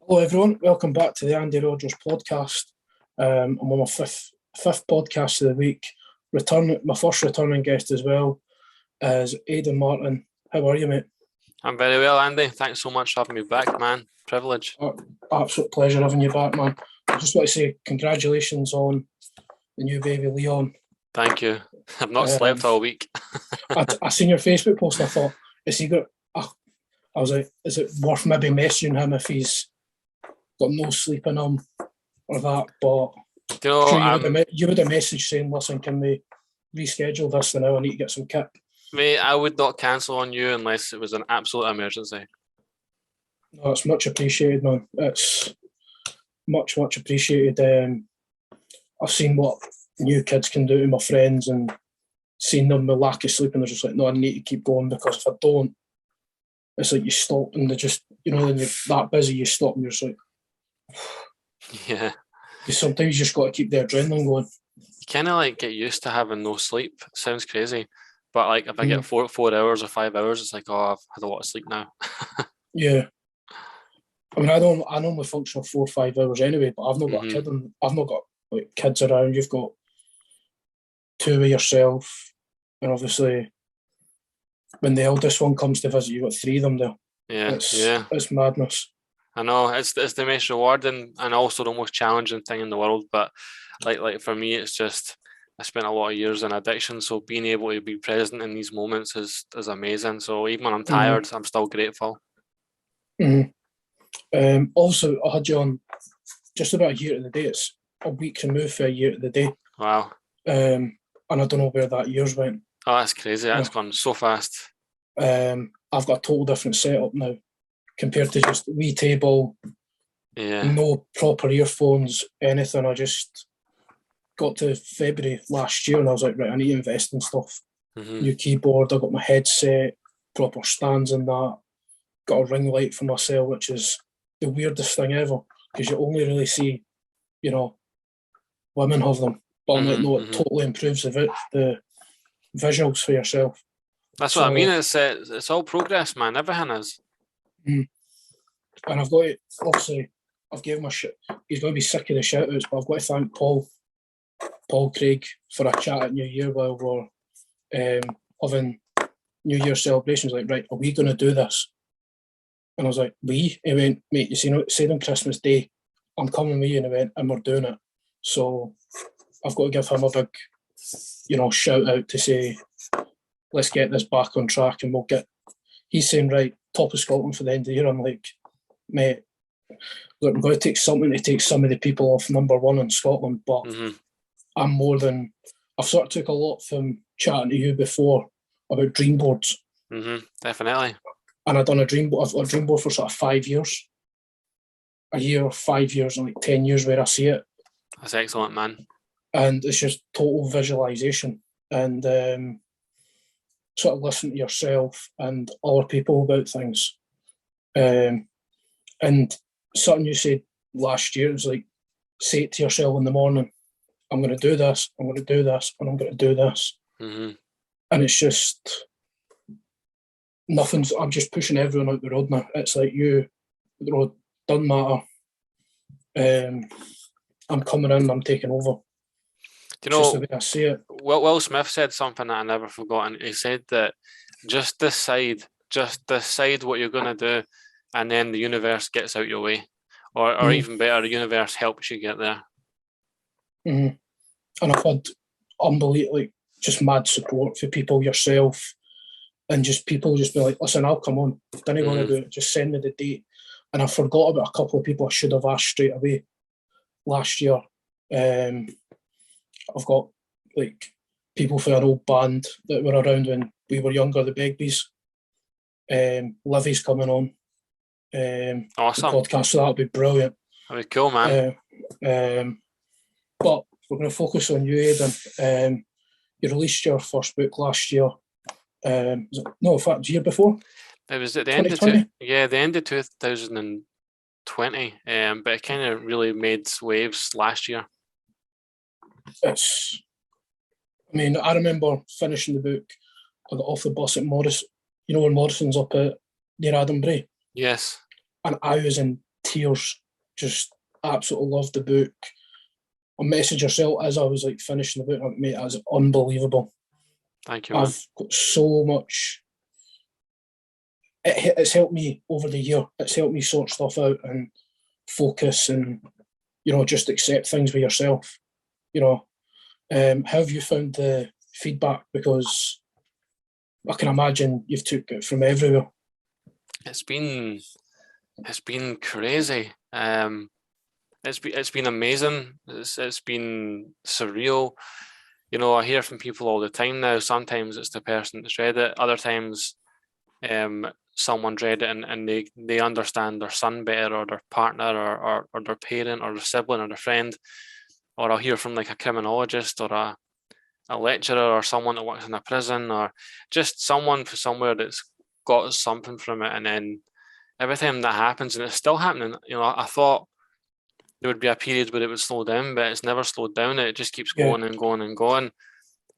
Hello everyone, welcome back to the Andy Rogers podcast. I'm on my fifth podcast of the week. My first returning guest as well is Aidan Martin. How are you, mate? I'm very well, Andy. Thanks so much for having me back, man. Privilege. Absolute pleasure having you back, man. I just want to say congratulations on the new baby, Leon. Thank you. I've not slept all week. I seen your Facebook post and I thought, I was like, is it worth maybe messaging him if he's got no sleep in him or that? But you would have messaged saying, listen, can we reschedule this for now? I need to get some kit. Mate, I would not cancel on you unless it was an absolute emergency. No, it's much appreciated, man. It's much appreciated. I've seen what new kids can do to my friends and seen them with lack of sleep, and they're just like, no, I need to keep going, because if I don't, it's like you stop and they just, when you're that busy, you stop and you're just like, yeah. Sometimes you just got to keep the adrenaline going. You kind of like get used to having no sleep. It sounds crazy, but like if I get 4 hours or 5 hours, it's like, oh, I've had a lot of sleep now. Yeah. I mean, I normally function for 4 or 5 hours anyway, but I've not got a kid, and I've not got like kids around. You've got 2 of yourself, and obviously when the eldest one comes to visit, you've got 3 of them there. Yeah, it's madness. I know, it's the most rewarding and also the most challenging thing in the world. But like for me, it's just, I spent a lot of years in addiction, so being able to be present in these moments is amazing. So even when I'm tired, I'm still grateful. Also, I had you on just about a year to the day. It's a week removed for a year to the day. Wow. And I don't know where that year's went. Oh, that's crazy. That's gone so fast. I've got a total different setup now compared to just wee table, no proper earphones, anything. I just got to February last year and I was like, right, I need to invest in stuff. New keyboard, I got my headset, proper stands and that. Got a ring light for myself, which is the weirdest thing ever, because you only really see, women have them. But I'm like, no, it totally improves the visuals for yourself. That's what I mean. It's all progress, man. Everything is. And I've got to, obviously, I've given my shit. He's going to be sick of the shout outs, but I've got to thank Paul Craig for a chat at New Year while we're having New Year celebrations. Like, right, are we going to do this? And I was like, we? He went, mate, you see on Christmas Day, I'm coming with you, and he went, and we're doing it. So I've got to give him a big, shout out to say, let's get this back on track, and he's saying, right, top of Scotland for the end of the year. I'm like, mate, look, we're going to take something to take some of the people off number one in Scotland, but I've sort of took a lot from chatting to you before about dream boards. Definitely. And I've got a dream board for sort of 5 years. A year, 5 years, and like 10 years where I see it. That's excellent, man. And it's just total visualization and sort of listen to yourself and other people about things. And something you said last year was like, say it to yourself in the morning, I'm going to do this, I'm going to do this, and I'm going to do this. And it's just I'm just pushing everyone out the road now. It's like, the road doesn't matter. I'm coming in, I'm taking over. Do you know, just the way I see it. Will Smith said something that I never forgotten. He said that just decide what you're going to do, and then the universe gets out your way. Or even better, the universe helps you get there. And I've had unbelievably just mad support for people, yourself, and just people just be like, listen, I'll come on. If I didn't want to do it, just send me the date. And I forgot about a couple of people I should have asked straight away last year. I've got like people from an old band that were around when we were younger, the Begbies. Livy's coming on. Awesome. The podcast, so that'll be brilliant. That'll be cool, man. But we're going to focus on you, Aidan. You released your first book last year. In fact, the year before. It was at the end of the end of 2020. But it kind of really made waves last year. I remember finishing the book. I got off the bus at Morris. When Morrison's up at near Adam Bray. Yes. And I was in tears, just absolutely loved the book. I messaged yourself as I was like finishing the book, like, mate, that's unbelievable. Thank you, man. I've got so much. It's helped me over the year. It's helped me sort stuff out and focus and, just accept things with yourself. How have you found the feedback? Because I can imagine you've took it from everywhere. It's been crazy. It's been amazing. It's been surreal. I hear from people all the time now. Sometimes it's the person that's read it. Other times, someone read it and they understand their son better, or their partner, or their parent, or their sibling, or their friend. Or I'll hear from like a criminologist, or a lecturer, or someone that works in a prison, or just someone from somewhere that's got something from it. And then every time that happens, and it's still happening, I thought there would be a period where it would slow down, but it's never slowed down. It just keeps going and going and going.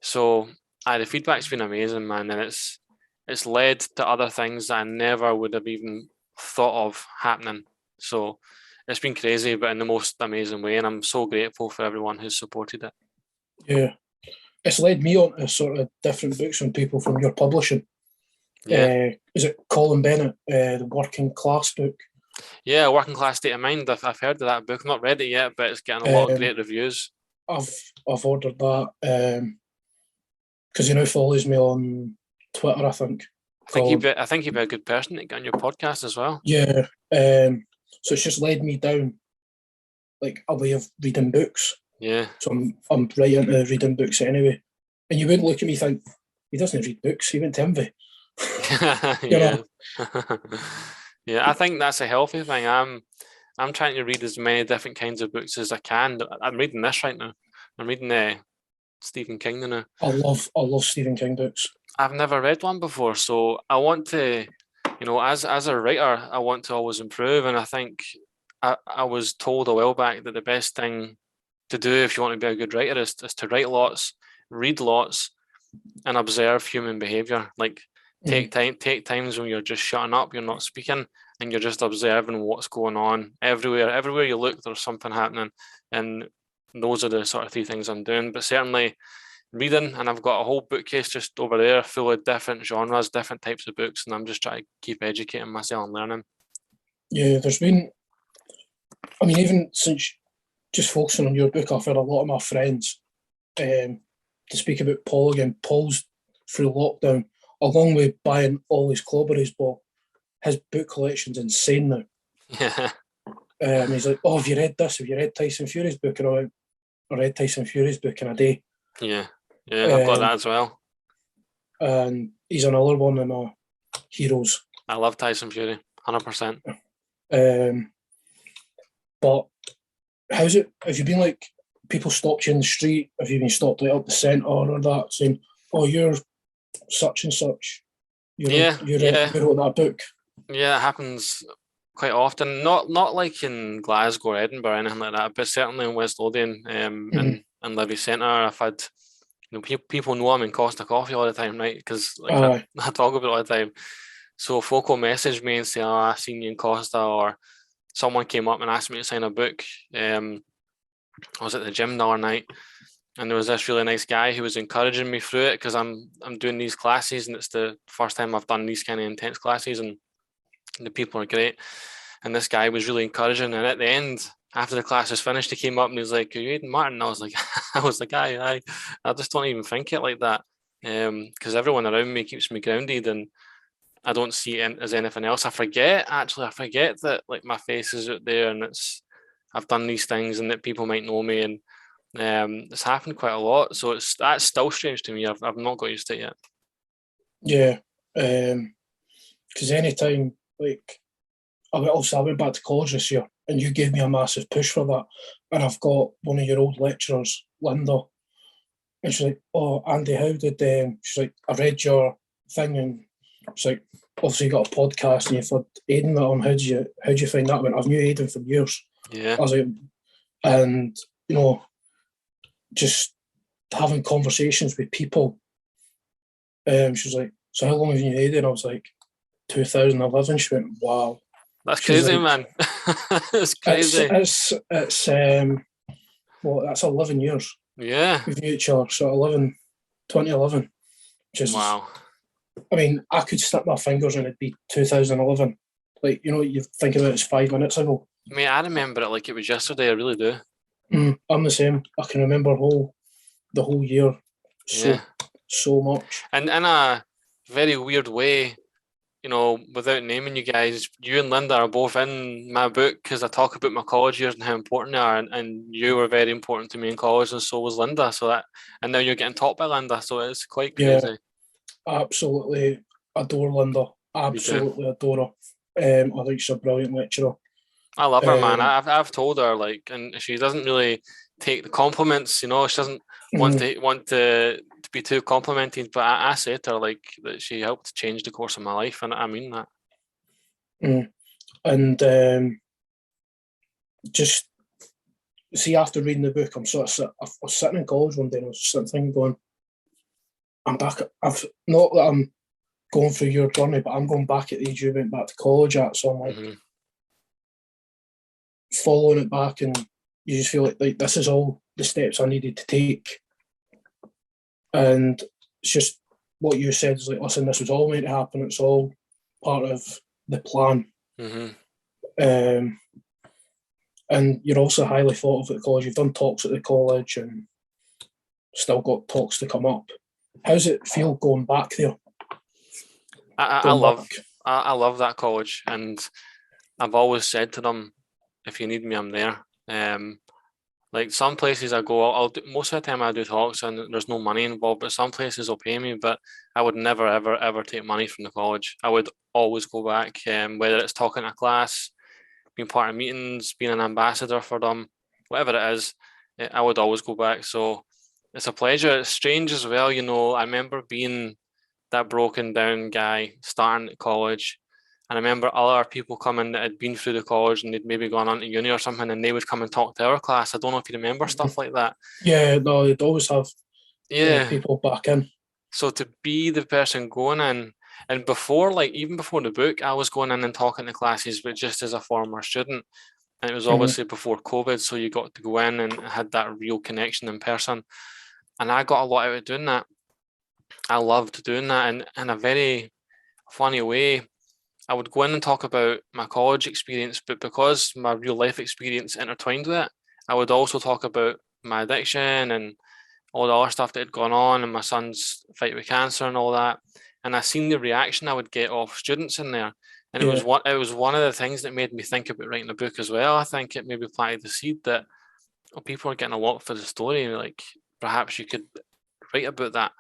So the feedback's been amazing, man, and it's led to other things that I never would have even thought of happening. So it's been crazy, but in the most amazing way, and I'm so grateful for everyone who's supported it. Yeah, it's led me on to sort of different books from people from your publishing. Yeah. Is it Colin Bennett, the Working Class book? Yeah, Working Class State of Mind. I've heard of that book. I've not read it yet, but it's getting a lot of great reviews. I've ordered that because he now follows me on Twitter, I think. I think he'd be a good person to get on your podcast as well. Yeah. So it's just led me down like a way of reading books. Yeah. So I'm right into reading books anyway. And you wouldn't look at me and think, he doesn't read books, he went to Envy. Yeah. Yeah, I think that's a healthy thing. I'm trying to read as many different kinds of books as I can. I'm reading this right now. I'm reading Stephen King now. I love Stephen King books. I've never read one before, so I want to, as a writer, I want to always improve. And I think I was told a while back that the best thing to do if you want to be a good writer is to write lots, read lots, and observe human behavior. Like take times when you're just shutting up, you're not speaking, and you're just observing what's going on everywhere. Everywhere you look, there's something happening, and those are the sort of three things I'm doing. But certainly reading, and I've got a whole bookcase just over there full of different genres, different types of books, and I'm just trying to keep educating myself and learning. Yeah, there's been, even since just focusing on your book, I've heard a lot of my friends to speak about Paul again. Paul's through lockdown, along with buying all his Clobberies, but his book collection's insane now. Yeah. He's like, oh, have you read this? Have you read Tyson Fury's book? And I read Tyson Fury's book in a day. Yeah, I've got that as well. And he's another one of my heroes. I love Tyson Fury, 100%. But how's it? Have you been like, people stopped you in the street? Have you been stopped like up the centre or that, saying, oh, you're such and such? You wrote that book. Yeah, it happens quite often. Not like in Glasgow or Edinburgh or anything like that, but certainly in West Lothian and Livy Centre. I've had, people know I'm in Costa Coffee all the time, right? Because I talk about it all the time. So folk will message me and say, oh, I've seen you in Costa, or someone came up and asked me to sign a book. I was at the gym the other night, and there was this really nice guy who was encouraging me through it, because I'm doing these classes, and it's the first time I've done these kind of intense classes, and the people are great. And this guy was really encouraging. And at the end, after the class was finished, he came up and he was like, are you Aidan Martin? I was like, I just don't even think it like that. Because everyone around me keeps me grounded, and I don't see it as anything else. I forget that like my face is out there, and I've done these things, and that people might know me, and it's happened quite a lot. So that's still strange to me. I've not got used to it yet. Yeah, because anytime, like, I went back to college this year, and you gave me a massive push for that. And I've got one of your old lecturers, Linda, and she's like, oh, Andy, how did she's like, I read your thing, and she's like, obviously you got a podcast and you've had Aidan on. How do you find that one? I've knew Aidan for years. Yeah. I was like, and just having conversations with people. She was like, so how long have you known Aidan? I was like, 2011. She went, wow. That's She's crazy, like, man. It's crazy. it's well, that's 11 years Yeah. we've knew each other. So 2011, which is, Wow. I mean, I could snap my fingers and it'd be 2011. Like, you think about it as 5 minutes ago. I mean, I remember it like it was yesterday. I really do. I'm the same. I can remember the whole year Yeah. so much. And in a very weird way, without naming you guys, you and Linda are both in my book because I talk about my college years and how important they are, and you were very important to me in college, and so was Linda. And now you're getting taught by Linda, so it's quite Yeah, crazy. absolutely adore Linda. You do. Absolutely adore her. I think she's a brilliant lecturer. I love her, man. Um, I've told her and she doesn't really take the compliments. She doesn't want to be too complimented. But I say to her that she helped change the course of my life, and I mean that. And just see, after reading the book, I was sitting in college one day and I was sitting thinking, going, I'm back. I've not that I'm going through your journey, but I'm going back at the age you went back to college at. So I'm like following it back, and you just feel like this is all the steps I needed to take. And it's just what you said is like, listen, this was all meant to happen. It's all part of the plan. And you're also highly thought of at the college. You've done talks at the college and still got talks to come up. How's it feel going back there? I love that college, and I've always said to them, if you need me, I'm there. Like some places I go, I'll do, most of the time I do talks and there's no money involved, but some places will pay me, but I would never, ever, ever take money from the college. I would always go back, whether it's talking to class, being part of meetings, being an ambassador for them, whatever it is, I would always go back. So it's a pleasure. It's strange as well, I remember being that broken down guy starting at college. And I remember other people coming that had been through the college and they'd maybe gone on to uni or something, and they would come and talk to our class. I don't know if you remember stuff like that. Yeah, no, they'd always have Yeah. people back in. So to be the person going in, and before, even before the book, I was going in and talking to classes, but just as a former student. And it was obviously before COVID, so you got to go in and had that real connection in person. And I got a lot out of doing that. I loved doing that, and in a very funny way, I would go in and talk about my college experience, but because my real life experience intertwined with it, I would also talk about my addiction and all the other stuff that had gone on and my son's fight with cancer and all that. And I seen the reaction I would get off students in there. And it was one of the things that made me think about writing a book as well. I think it maybe planted the seed that people are getting a lot for the story. Like perhaps you could write about that.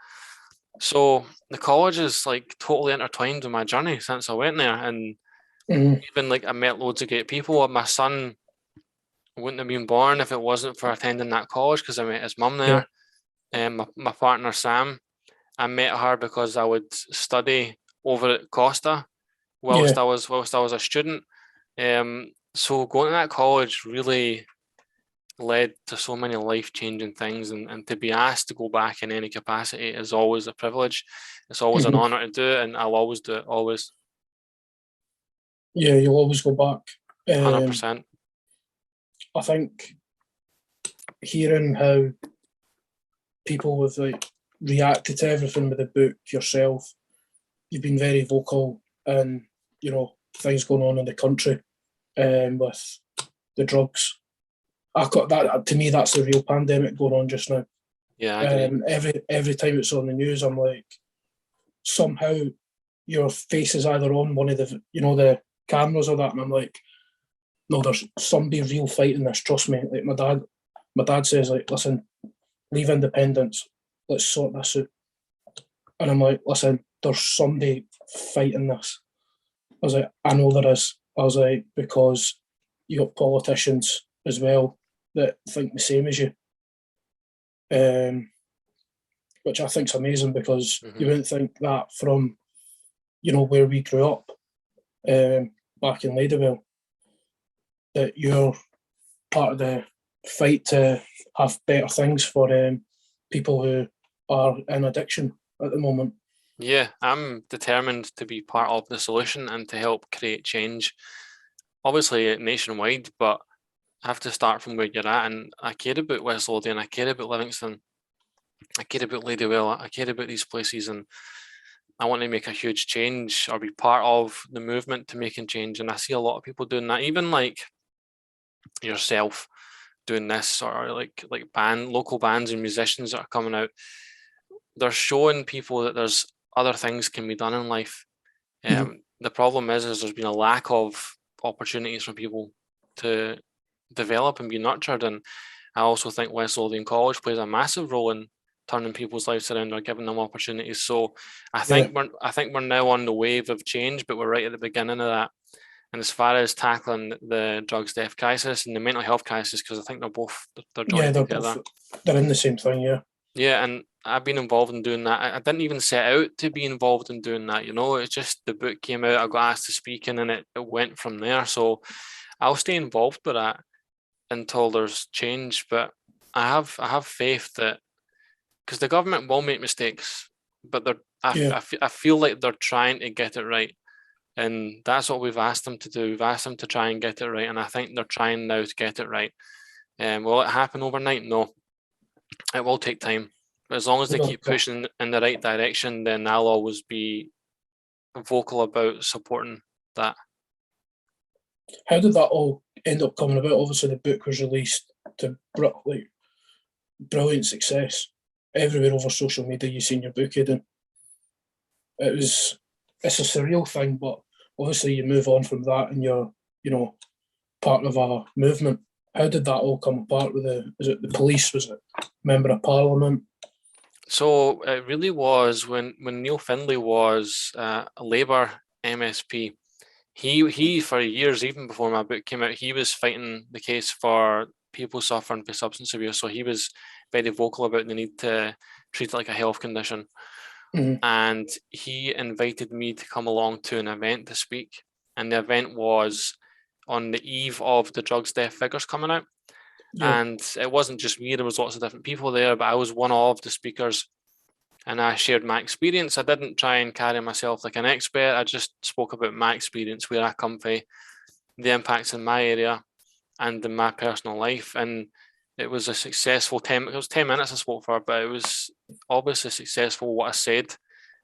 So the college is totally intertwined with my journey since I went there, and even I met loads of great people. My son wouldn't have been born if it wasn't for attending that college because I met his mum there. And my partner Sam, I met her because I would study over at Costa whilst I was a student. So going to that college really led to so many life-changing things, and to be asked to go back in any capacity is always a privilege. It's always an honor to do it, and I'll always do it, always. Yeah, you'll always go back. 100%. I think hearing how people have reacted to everything with the book, yourself, you've been very vocal and things going on in the country with the drugs. I got that. To me, that's the real pandemic going on just now. Yeah, I agree. Every time it's on the news, I'm like, somehow your face is either on one of the cameras or that, and I'm like, no, there's somebody real fighting this. Trust me. Like my dad says, listen, leave independence. Let's sort this out. And I'm like, listen, there's somebody fighting this. I was like, I know there is. I was like, because you got politicians as well that think the same as you, which I think's amazing because you wouldn't think that from where we grew up back in Ladyville, that you're part of the fight to have better things for people who are in addiction at the moment. Yeah, I'm determined to be part of the solution and to help create change. obviously nationwide, but have to start from where you're at. And I care about West Lothian, I care about Livingston, I care about Ladywell, I care about these places, and I want to make a huge change or be part of the movement to making change. And I see a lot of people doing that, even like yourself doing this, or like local bands and musicians that are coming out. They're showing people that there's other things can be done in life. The problem is there's been a lack of opportunities for people to develop and be nurtured. And I also think West Lothian College plays a massive role in turning people's lives around or giving them opportunities. So I think we're now on the wave of change, but we're right at the beginning of that. And as far as tackling the drugs death crisis and the mental health crisis, because I think they're joined together. They're in the same thing, yeah. Yeah, and I've been involved in doing that. I didn't even set out to be involved in doing that, it's just the book came out, I got asked to speak in, and it went from there. So I'll stay involved with that until there's change. But I have faith that, because the government will make mistakes, but I feel like they're trying to get it right. And that's what we've asked them to do. We've asked them to try and get it right. And I think they're trying now to get it right. Will it happen overnight? No. It will take time. But as long as they keep pushing in the right direction, then I'll always be vocal about supporting that. How did that all end up coming about? Obviously, the book was released to brilliant success. Everywhere over social media, you've seen your book, Aidan. It's a surreal thing, but obviously you move on from that and you're, part of a movement. How did that all come apart with was it the police? Was it Member of Parliament? So it really was when Neil Findlay was a Labour MSP. He for years, even before my book came out, he was fighting the case for people suffering from substance abuse. So he was very vocal about the need to treat it like a health condition. And he invited me to come along to an event to speak. And the event was on the eve of the drugs death figures coming out. Yeah. And it wasn't just me, there was lots of different people there, but I was one of the speakers. And I shared my experience. I didn't try and carry myself like an expert. I just spoke about my experience, where I come from, the impacts in my area and in my personal life. And it was a successful 10 minutes I spoke for, but it was obviously successful what I said,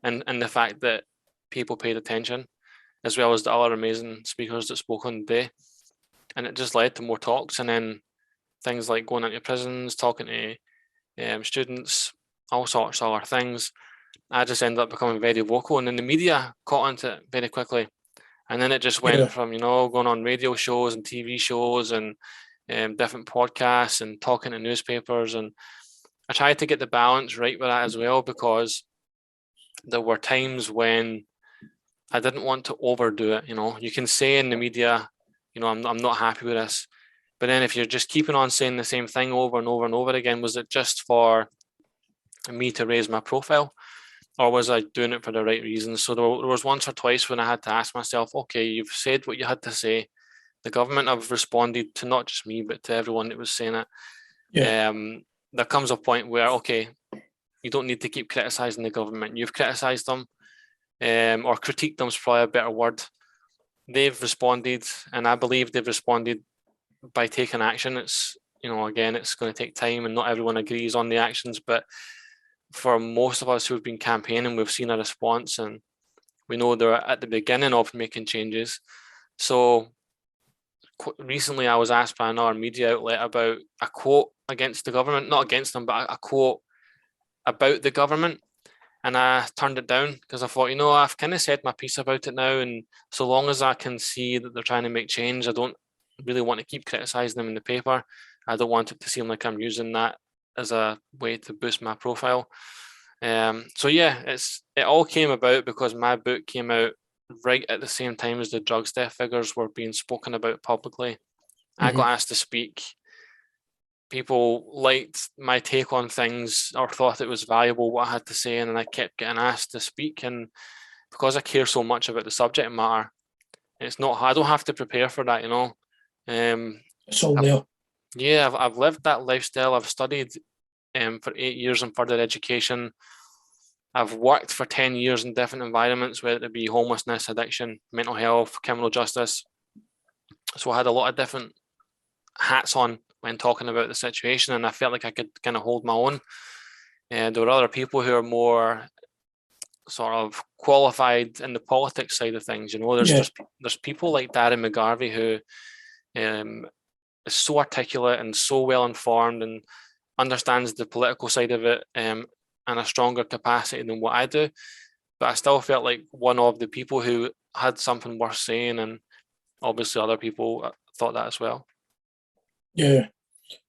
and the fact that people paid attention, as well as the other amazing speakers that spoke on the day. And it just led to more talks, and then things like going into prisons, talking to students, all sorts of other things. I just ended up becoming very vocal, and then the media caught onto it very quickly. And then it just went from, going on radio shows and TV shows and different podcasts and talking to newspapers. And I tried to get the balance right with that as well, because there were times when I didn't want to overdo it. You can say in the media, I'm not happy with this. But then if you're just keeping on saying the same thing over and over and over again, was it just for me to raise my profile, or was I doing it for the right reasons? So there was once or twice when I had to ask myself, okay, you've said what you had to say. The government have responded to not just me, but to everyone that was saying it. Yeah. There comes a point where, okay, you don't need to keep criticising the government. You've criticised them, or critiqued them is probably a better word. They've responded, and I believe they've responded by taking action. It's, again, it's going to take time, and not everyone agrees on the actions, but for most of us who've been campaigning, we've seen a response, and we know they're at the beginning of making changes. So recently I was asked by another media outlet about a quote against the government, not against them, but a quote about the government. And I turned it down because I thought, I've kind of said my piece about it now. And so long as I can see that they're trying to make change, I don't really want to keep criticising them in the paper. I don't want it to seem like I'm using that as a way to boost my profile. So yeah, it all came about because my book came out right at the same time as the drugs death figures were being spoken about publicly. Mm-hmm. I got asked to speak. People liked my take on things or thought it was valuable what I had to say, and then I kept getting asked to speak. And because I care so much about the subject matter, it's not, I don't have to prepare for that, It's all there. Yeah, I've lived that lifestyle. I've studied for 8 years in further education. I've worked for 10 years in different environments, whether it be homelessness, addiction, mental health, criminal justice. So I had a lot of different hats on when talking about the situation, and I felt like I could kind of hold my own. And there were other people who are more sort of qualified in the politics side of things. You know, there's people like Darren McGarvey who is so articulate and so well informed and understands the political side of it in a stronger capacity than what I do. But I still felt like one of the people who had something worth saying, and obviously other people thought that as well. Yeah,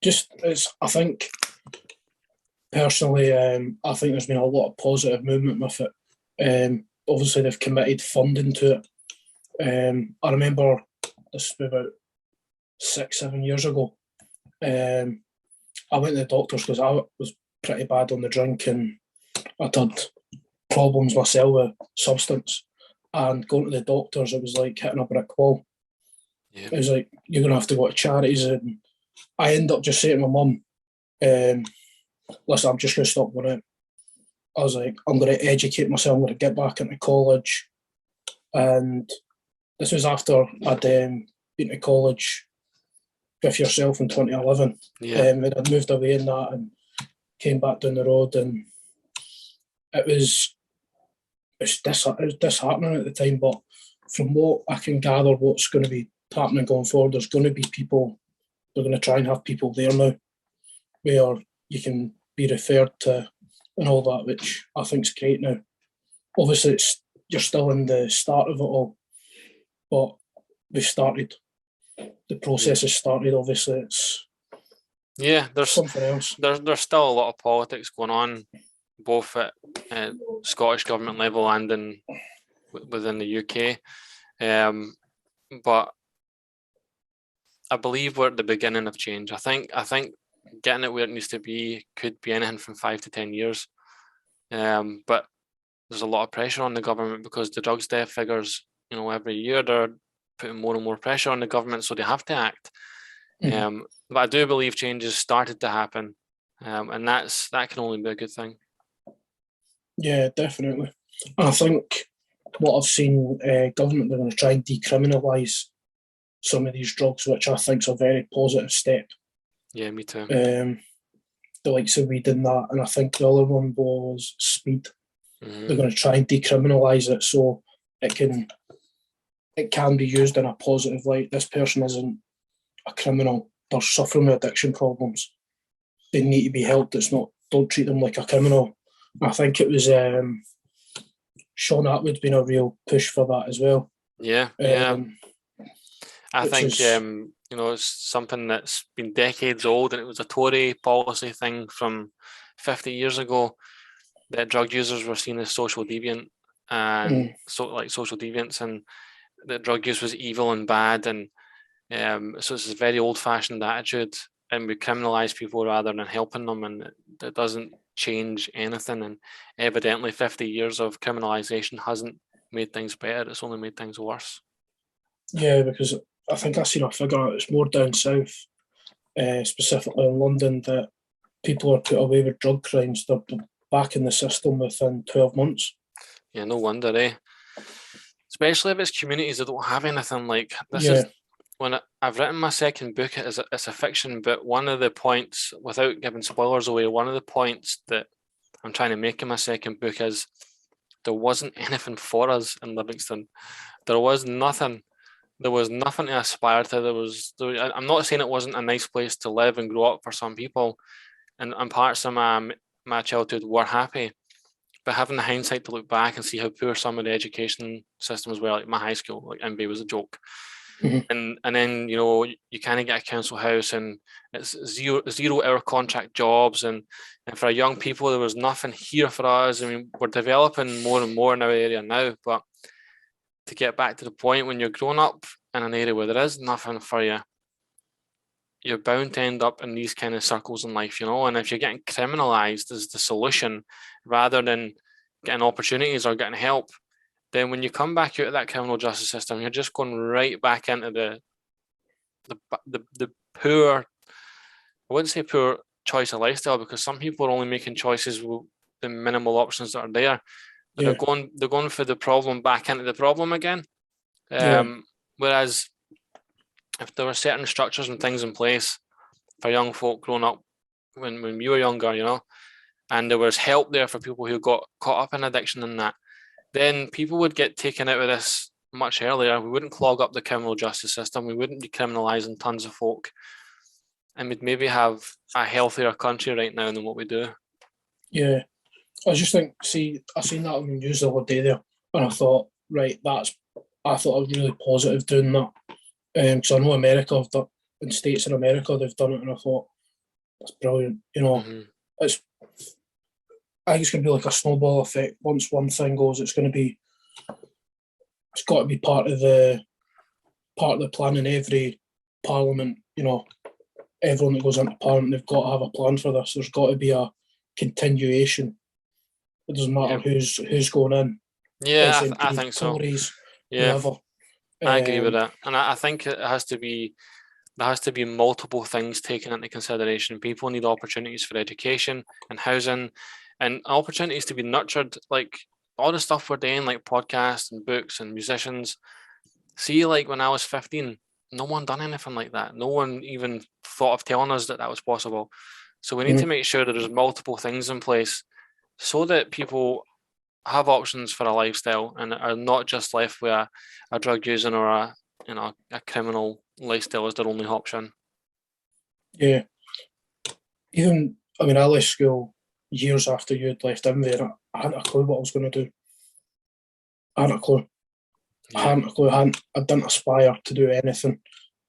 I think personally, I think there's been a lot of positive movement with it. Obviously, they've committed funding to it. I remember this was about 6-7 years ago. I went to the doctors because I was pretty bad on the drink and I'd had problems myself with substance. And going to the doctors, it was like hitting a brick wall. Yeah. It was like, you're going to have to go to charities. And I ended up just saying to my mum, listen, I'm just going to stop going out. I was like, I'm going to educate myself, I'm going to get back into college. And this was after I'd been to college with yourself in 2011. Yeah. I'd moved away in that and came back down the road, and it was disheartening at the time. But from what I can gather, what's going to be happening going forward, there's going to be people, they're going to try and have people there now where you can be referred to and all that, which I think is great now. Obviously, you're still in the start of it all, but we've started. The process has started. Obviously, it's there's something else. There's still a lot of politics going on, both at Scottish government level and within the UK. But I believe we're at the beginning of change. I think getting it where it needs to be could be anything from 5 to 10 years. But there's a lot of pressure on the government because the drugs death figures, every year they're putting more and more pressure on the government, so they have to act. But I do believe changes started to happen, and that can only be a good thing. Yeah, definitely. And I think what I've seen, government, they're going to try and decriminalise some of these drugs, which I think is a very positive step. Yeah, me too. The likes of weed and that, and I think the other one was speed. Mm-hmm. They're going to try and decriminalise it so it can be used in a positive light. This person isn't a criminal. They're suffering with addiction problems. They need to be helped. Don't treat them like a criminal. I think it was Sean Atwood's been a real push for that as well. Yeah. I think it's something that's been decades old, and it was a Tory policy thing from 50 years ago that drug users were seen as social deviant and social deviants, and that drug use was evil and bad, and so it's a very old-fashioned attitude, and we criminalise people rather than helping them, and it doesn't change anything. And evidently 50 years of criminalisation hasn't made things better, it's only made things worse. Yeah, because I think I've seen a figure, it's more down south, specifically in London, that people are put away with drug crimes, they're back in the system within 12 months. Yeah, no wonder, eh? Especially if it's communities that don't have anything. Like this is when I've written my second book. It's a fiction, but one of the points, without giving spoilers away, one of the points that I'm trying to make in my second book is there wasn't anything for us in Livingston. There was nothing. There was nothing to aspire to. I'm not saying it wasn't a nice place to live and grow up for some people, and parts of my childhood were happy. But having the hindsight to look back and see how poor some of the education systems were, like my high school, like MBA was a joke. And then you kind of get a council house and it's zero hour contract jobs, and for young people there was nothing here for us. I mean, we're developing more and more in our area now, but to get back to the point, when you're growing up in an area where there is nothing for you, you're bound to end up in these kind of circles in life, and if you're getting criminalized as the solution rather than getting opportunities or getting help, then when you come back out of that criminal justice system, you're just going right back into the poor, I wouldn't say poor choice of lifestyle, because some people are only making choices with the minimal options that are there. But they're going for the problem back into the problem again. Whereas if there were certain structures and things in place for young folk growing up when we were younger, and there was help there for people who got caught up in addiction and that, then people would get taken out of this much earlier. We wouldn't clog up the criminal justice system. We wouldn't be criminalising tons of folk, and we'd maybe have a healthier country right now than what we do. Yeah. I just think, I seen that on the news the other day there, and I thought, right, I thought I was really positive doing that. Because I know America have done, in states in America, they've done it, and I thought, that's brilliant. It's, I think it's going to be like a snowball effect. Once one thing goes, it's got to be part of the plan in every parliament. Everyone that goes into parliament, they've got to have a plan for this. There's got to be a continuation. It doesn't matter who's going in. Yeah, SNP, I think so. Tories, yeah, whoever. I agree with that, and I think there has to be multiple things taken into consideration. People need opportunities for education and housing, and opportunities to be nurtured. Like all the stuff we're doing, like podcasts and books and musicians. See, like when I was 15, no one done anything like that. No one even thought of telling us that was possible. So we need to make sure that there's multiple things in place so that people have options for a lifestyle and are not just left with a drug using or a criminal lifestyle as their only option. Yeah. I left school years after you'd left in there. I hadn't a clue what I was going to do. I hadn't a clue. Yeah. I didn't aspire to do anything.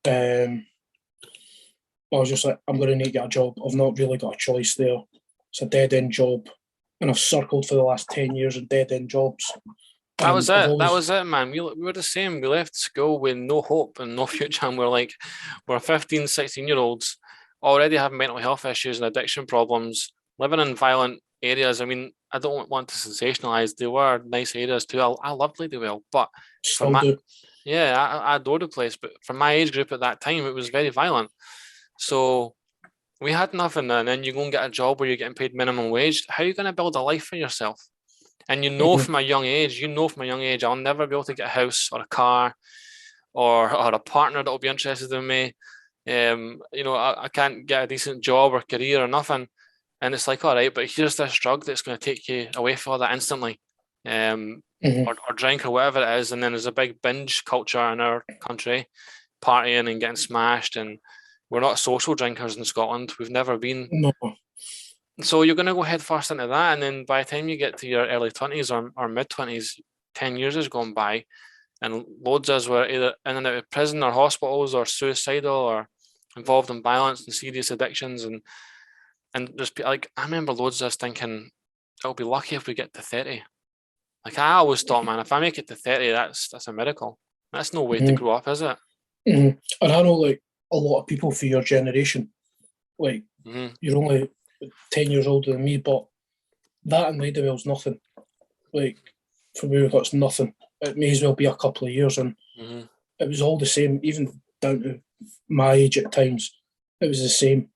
I was just like, I'm going to need to get a job. I've not really got a choice there. It's a dead-end job. And I've circled for the last 10 years in dead-end jobs. That was it, man. We were the same. We left school with no hope and no future. And we're 15, 16-year-olds already having mental health issues and addiction problems, living in violent areas. I mean, I don't want to sensationalize. They were nice areas too. I loved Ladywell, but I adored the place. But for my age group at that time, it was very violent. So we had nothing, and then you go and get a job where you're getting paid minimum wage. How are you going to build a life for yourself? And from a young age, I'll never be able to get a house or a car or a partner that will be interested in me. I can't get a decent job or career or nothing. And it's like, all right, but here's this drug that's going to take you away from that instantly, or drink or whatever it is. And then there's a big binge culture in our country, partying and getting smashed. And we're not social drinkers in Scotland. We've never been. No. So you're going to go head first into that. And then by the time you get to your early 20s or mid-20s, 10 years has gone by. And loads of us were either in and out of prison or hospitals or suicidal or involved in violence and serious addictions. And just like, I remember loads of us thinking, I'll be lucky if we get to 30. Like I always thought, man, if I make it to 30, that's a miracle. That's no way to grow up, is it? And I know, like, a lot of people for your generation, like, you're only 10 years older than me, but that in Ladywell's nothing. Like, for me, that's nothing. It may as well be a couple of years, and it was all the same, even down to my age at times. It was the same.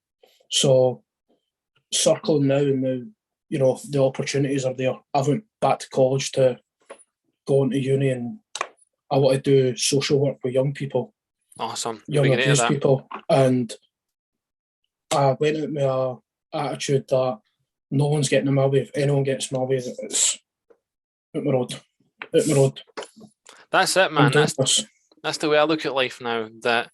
So, circling now, and now, the opportunities are there. I went back to college to go into uni, and I want to do social work with young people. Awesome. Young abused people. And I went out with an attitude that no one's getting in my way. If anyone gets in my way, it's out my road. Out my road. That's it, man. That's the way I look at life now, that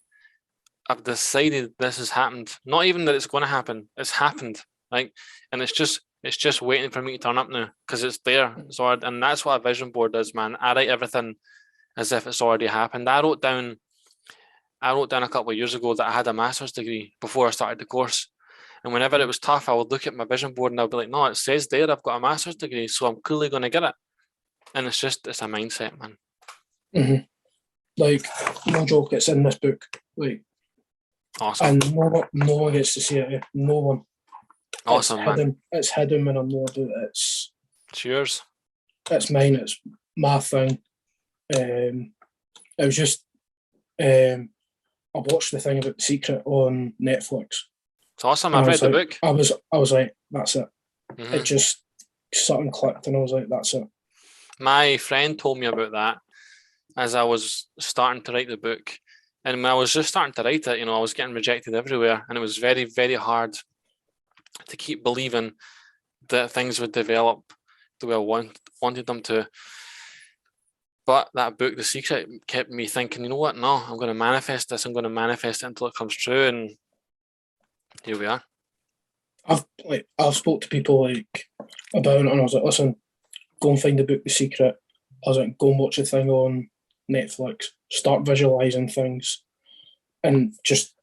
I've decided this has happened. Not even that it's going to happen. It's happened. Like, and it's just waiting for me to turn up now because it's there. And that's what a vision board is, man. I write everything as if it's already happened. I wrote down a couple of years ago that I had a master's degree before I started the course. And whenever it was tough, I would look at my vision board and I'd be like, no, it says there I've got a master's degree, so I'm clearly going to get it. And it's a mindset, man. Like, no joke, it's in this book. Like, awesome. And no one gets to see it. No one. Awesome, man. It's hidden when I'm not doing it. It's yours. It's mine. It's my thing. It was just... I watched the thing about The Secret on Netflix. It's awesome. I've read the book. I was like, that's it. It just something clicked, and I was like, that's it. My friend told me about that as I was starting to write the book, And when I was just starting to write it, I was getting rejected everywhere, and it was very, very hard to keep believing that things would develop the way I wanted them to. But that book, The Secret, kept me thinking, you know what? No, I'm going to manifest this. I'm going to manifest it until it comes true. And here we are. I've spoke to people about it, and I was like, listen, go and find the book The Secret. I was like, go and watch the thing on Netflix. Start visualizing things, and just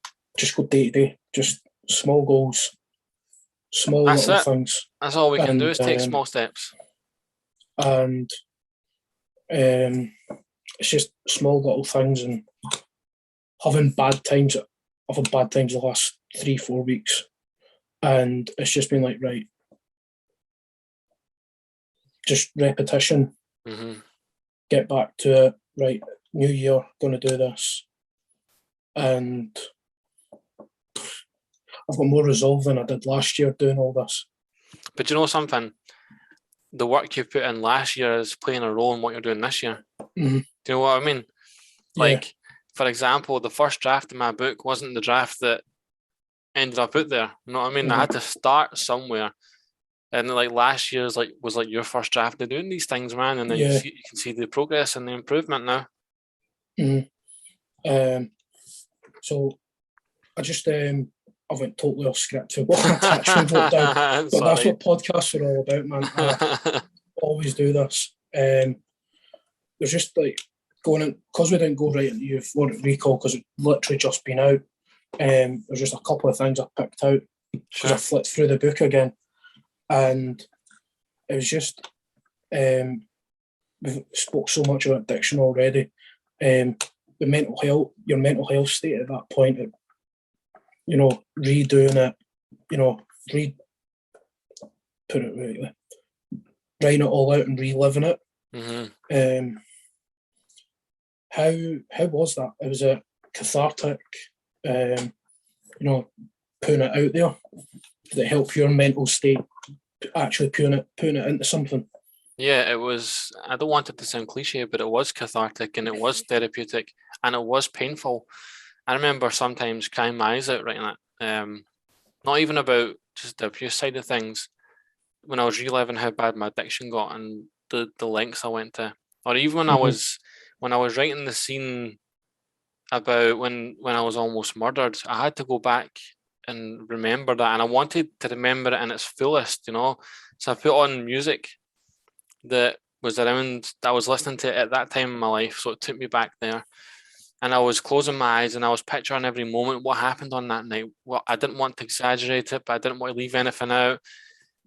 go day to day. Just small goals, small That's little it. things. That's all we can do is take small steps. And it's just small little things, and having bad times. I've had bad times the last 3-4 weeks, and it's just been like, right, just repetition. Mm-hmm. Get back to it. Right, new year, going to do this, and I've got more resolve than I did last year doing all this. But you know something? The work you put in last year is playing a role in what you're doing this year. Mm-hmm. Do you know what I mean? Yeah. For example, the first draft of my book wasn't the draft that ended up out there. You know what I mean? Mm-hmm. I had to start somewhere. And last year's was your first draft of doing these things, man. And then you can see the progress and the improvement now. Mm-hmm. So I just I went totally off script to what I actually wrote down. But that's what podcasts are all about, man. I always do this. There's just going in, because we didn't go right into Euphoric Recall because it literally just been out. There's just a couple of things I picked out because I flipped through the book again, and it was just we've spoke so much about addiction already. The mental health, your mental health state at that point, redoing it, put it rightly, writing it all out and reliving it. Mm-hmm. How was that? It was a cathartic, putting it out there that helped your mental state, actually putting it into something. Yeah, it was. I don't want it to sound cliche, but it was cathartic and it was therapeutic and it was painful. I remember sometimes crying my eyes out writing it. Not even about just the abuse side of things. When I was reliving how bad my addiction got and the lengths I went to, or even when when I was writing the scene about when I was almost murdered, I had to go back and remember that, and I wanted to remember it in its fullest, So I put on music that was around, that I was listening to at that time in my life, so it took me back there. And I was closing my eyes and I was picturing every moment what happened on that night. Well, I didn't want to exaggerate it, but I didn't want to leave anything out.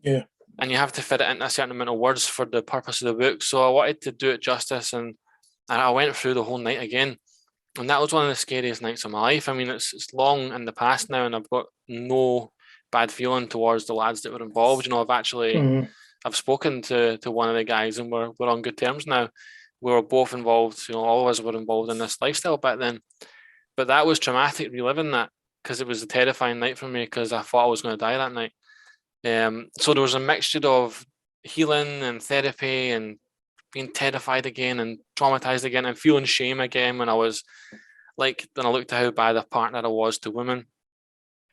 Yeah. And you have to fit it into a certain amount of words for the purpose of the book. So I wanted to do it justice, and I went through the whole night again. And that was one of the scariest nights of my life. I mean, it's long in the past now, and I've got no bad feeling towards the lads that were involved. I've actually I've spoken to one of the guys, and we're on good terms now. We were both involved, all of us were involved in this lifestyle back then. But that was traumatic reliving that, because it was a terrifying night for me, because I thought I was going to die that night. So there was a mixture of healing and therapy and being terrified again and traumatized again and feeling shame again when I was then I looked at how bad a partner I was to women.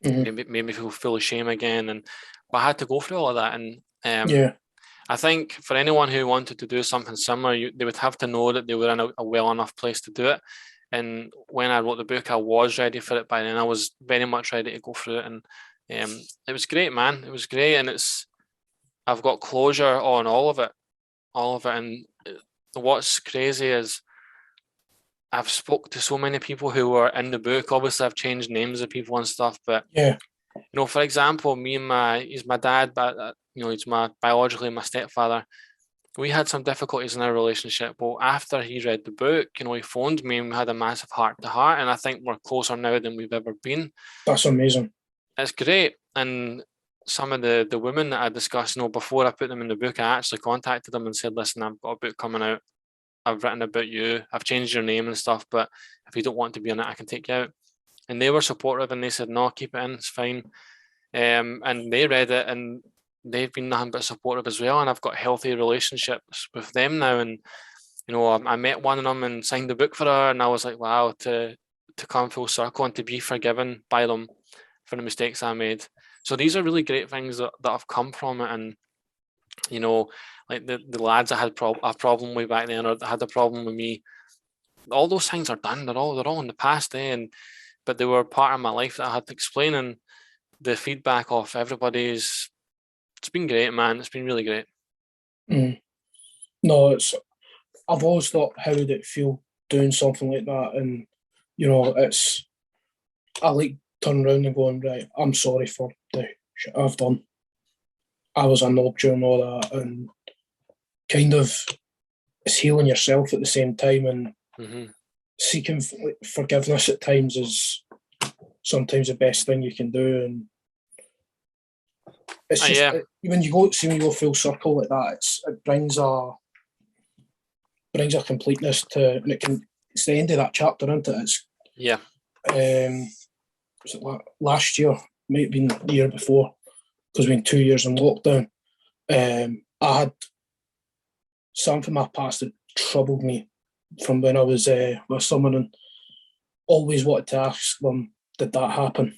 It made me feel full of shame again, but I had to go through all of that. And I think for anyone who wanted to do something similar, they would have to know that they were in a well enough place to do it. And when I wrote the book, I was ready for it by then. I was very much ready to go through it, and it was great, man. It was great, and I've got closure on all of it. And what's crazy is I've spoke to so many people who were in the book. Obviously, I've changed names of people and stuff, but for example, he's my dad, but he's biologically my stepfather. We had some difficulties in our relationship. Well, after he read the book, he phoned me and we had a massive heart to heart, and I think we're closer now than we've ever been. That's amazing. It's great. And some of the women that I discussed, before I put them in the book, I actually contacted them and said, listen, I've got a book coming out. I've written about you. I've changed your name and stuff, but if you don't want to be in it, I can take you out. And they were supportive, and they said, no, keep it in, it's fine. And they read it, and they've been nothing but supportive as well. And I've got healthy relationships with them now. And, I met one of them and signed the book for her, and I was like, wow, to to come full circle and to be forgiven by them for the mistakes I made. So these are really great things that have come from it. And, you know, like the lads I had a problem with back then, or that had a problem with me, all those things are done. They're all in the past, but they were part of my life that I had to explain. And the feedback off everybody's, it's been great, man. It's been really great. No, I've always thought, how would it feel doing something like that? And, you know, I like turning around and going, right, I'm sorry for the shit I've done. I was a knob during all that, and kind of it's healing yourself at the same time, and seeking forgiveness at times is sometimes the best thing you can do. And it's just when you go full circle like that, it brings a completeness to, and it's the end of that chapter, isn't it? Was it last year? Might have been the year before, because we've been 2 years in lockdown. I had something from my past that troubled me from when I was with someone, and always wanted to ask them, did that happen?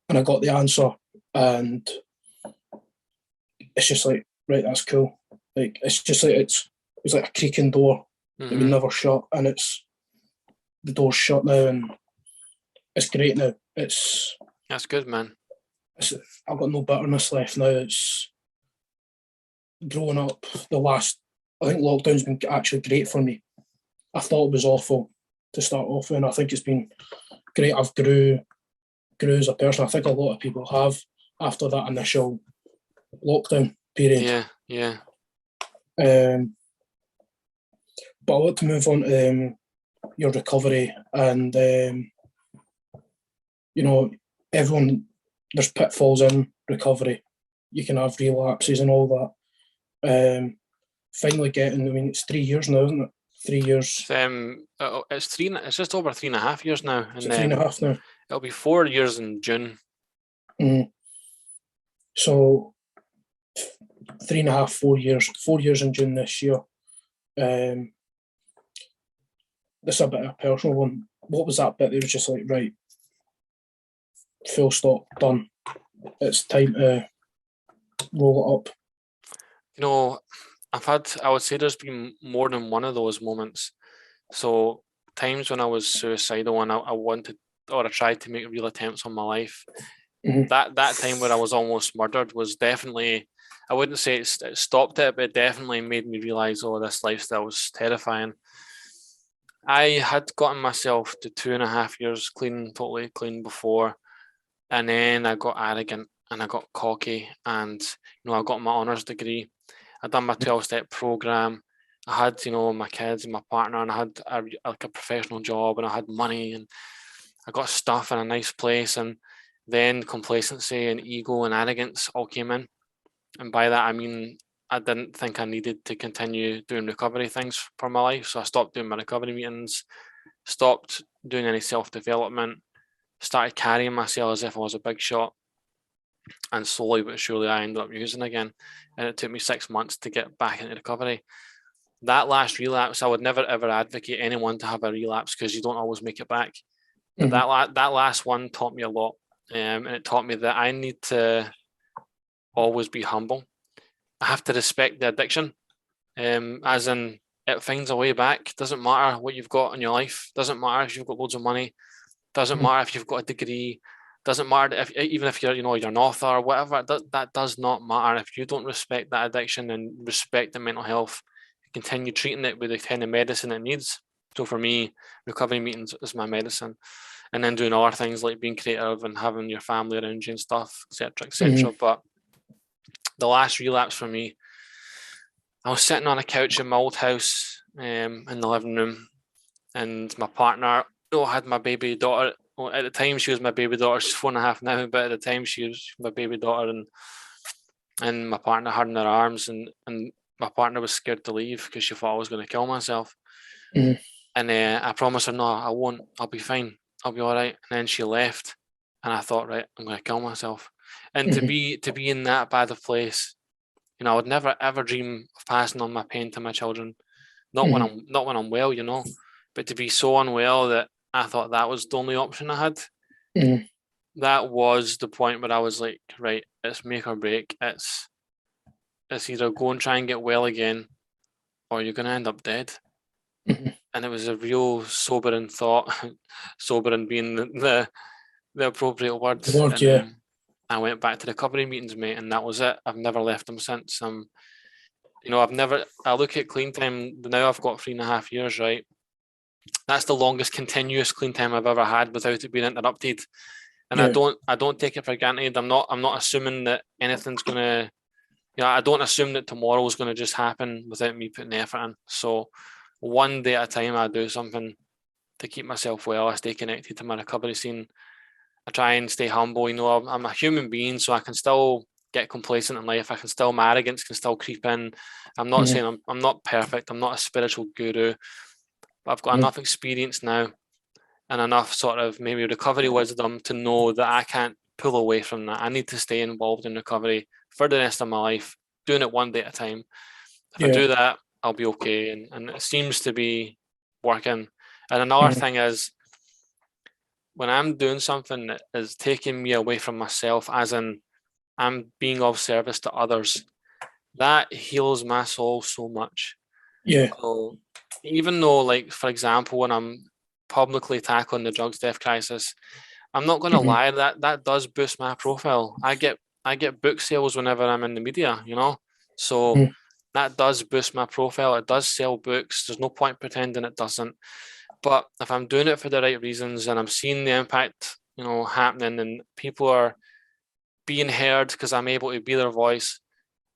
And I got the answer, and it's just like, right, that's cool. Like, it's just like it was like a creaking door that we never shut, and the door's shut now, and it's great now. That's good, man. I've got no bitterness left now. It's growing up. I think lockdown's been actually great for me. I thought it was awful to start off with, and I think it's been great. I've grew as a person. I think a lot of people have after that initial lockdown period. Yeah. But I want to move on to your recovery, and you know, everyone, there's pitfalls in recovery. You can have relapses and all that. Finally getting, I mean, it's 3 years now, isn't it? 3 years. It's just over 3.5 years now. Is it 3.5 now? It'll be 4 years in June. So 3.5, 4 years. 4 years in June this year. This is a bit of a personal one. What was that bit? It was just like, right, full stop, done. It's time to roll it up. You know, I would say there's been more than one of those moments. So times when I was suicidal and I wanted, or I tried to make real attempts on my life. That time where I was almost murdered was definitely, I wouldn't say it stopped it, but it definitely made me realise, oh, this lifestyle was terrifying. I had gotten myself to 2.5 years totally clean before, and then I got arrogant and I got cocky, and I got my honours degree. I'd done my 12-step program. I had, my kids and my partner, and I had a professional job, and I had money, and I got stuff in a nice place. And then complacency and ego and arrogance all came in. And by that, I mean, I didn't think I needed to continue doing recovery things for my life. So I stopped doing my recovery meetings, stopped doing any self-development, started carrying myself as if I was a big shot. And slowly but surely I ended up using again. And it took me 6 months to get back into recovery. That last relapse, I would never ever advocate anyone to have a relapse, because you don't always make it back. But that last one taught me a lot. And it taught me that I need to always be humble. I have to respect the addiction. As in, it finds a way back. Doesn't matter what you've got in your life. Doesn't matter if you've got loads of money. Doesn't matter if you've got a degree. Doesn't matter even if you're you're an author or whatever. That does not matter. If you don't respect that addiction and respect the mental health, continue treating it with the kind of medicine it needs. So for me, recovery meetings is my medicine, and then doing other things like being creative and having your family around you and stuff, etc., etc. But the last relapse for me, I was sitting on a couch in my old house in the living room, and my partner had my baby daughter. Well, at the time, she was my baby daughter. She's 4.5 now, but at the time, she was my baby daughter, and my partner had her in her arms, and my partner was scared to leave because she thought I was going to kill myself. And I promised her, no, I won't. I'll be fine. I'll be all right. And then she left, and I thought, right, I'm going to kill myself. And to be in that bad a place, I would never ever dream of passing on my pain to my children. Not when I'm well, but to be so unwell that I thought that was the only option I had. Mm. That was the point where I was like, right, it's make or break. It's either go and try and get well again, or you're going to end up dead. Mhm. And it was a real sobering thought, sobering being the appropriate word. The word, And yeah. I went back to recovery meetings, mate, and that was it. I've never left them since. I look at clean time now. I've got 3.5 years, right? That's the longest continuous clean time I've ever had without it being interrupted. And Yeah. I don't take it for granted. I'm not assuming that anything's gonna, I don't assume that tomorrow's gonna just happen without me putting effort in. So one day at a time, I do something to keep myself well. I stay connected to my recovery scene. I try and stay humble. I'm a human being, so I can still get complacent in life. My arrogance can still creep in. I'm not Mhm. saying I'm not perfect. I'm not a spiritual guru, but I've got Mhm. enough experience now and enough sort of maybe recovery wisdom to know that I can't pull away from that. I need to stay involved in recovery for the rest of my life, doing it one day at a time. If I Yeah. do that, I'll be okay. And it seems to be working. And another Mhm. thing is, when I'm doing something that is taking me away from myself, as in I'm being of service to others, that heals my soul so much. Yeah. So even though, like, for example, when I'm publicly tackling the drugs death crisis, I'm not going to Mhm. lie, that does boost my profile. I get book sales whenever I'm in the media, So Mhm. that does boost my profile. It does sell books. There's no point pretending it doesn't. But if I'm doing it for the right reasons and I'm seeing the impact, happening and people are being heard because I'm able to be their voice,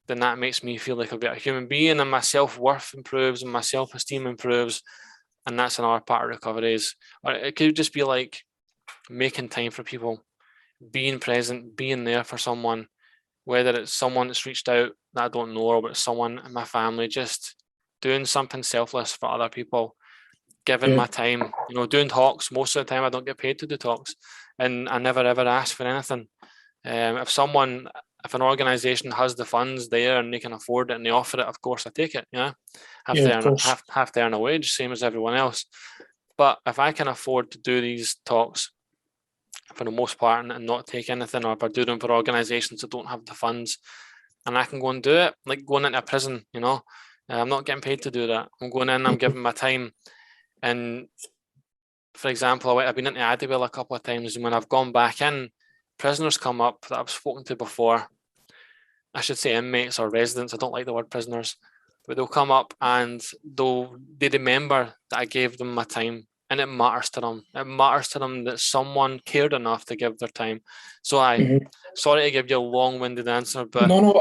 then that makes me feel like a better human being and my self-worth improves and my self-esteem improves. And that's another part of recovery or it could just be like making time for people, being present, being there for someone, whether it's someone that's reached out that I don't know or it's someone in my family, just doing something selfless for other people, giving Yeah. my time, doing talks. Most of the time I don't get paid to do talks and I never ever ask for anything. If an organization has the funds there and they can afford it and they offer it, of course I take it. Have Yeah. to Of earn course. have to earn a wage, same as everyone else. But if I can afford to do these talks for the most part and not take anything, or if I do them for organizations that don't have the funds, and I can go and do it, like going into a prison, I'm not getting paid to do that. I'm going in, I'm Mhm. giving my time. And for example, I've been into Adderall a couple of times, and when I've gone back in, prisoners come up that I've spoken to before. I should say inmates or residents. I don't like the word prisoners, but they'll come up and they remember that I gave them my time, and it matters to them. It matters to them that someone cared enough to give their time. So Mhm. sorry to give you a long-winded answer, but No,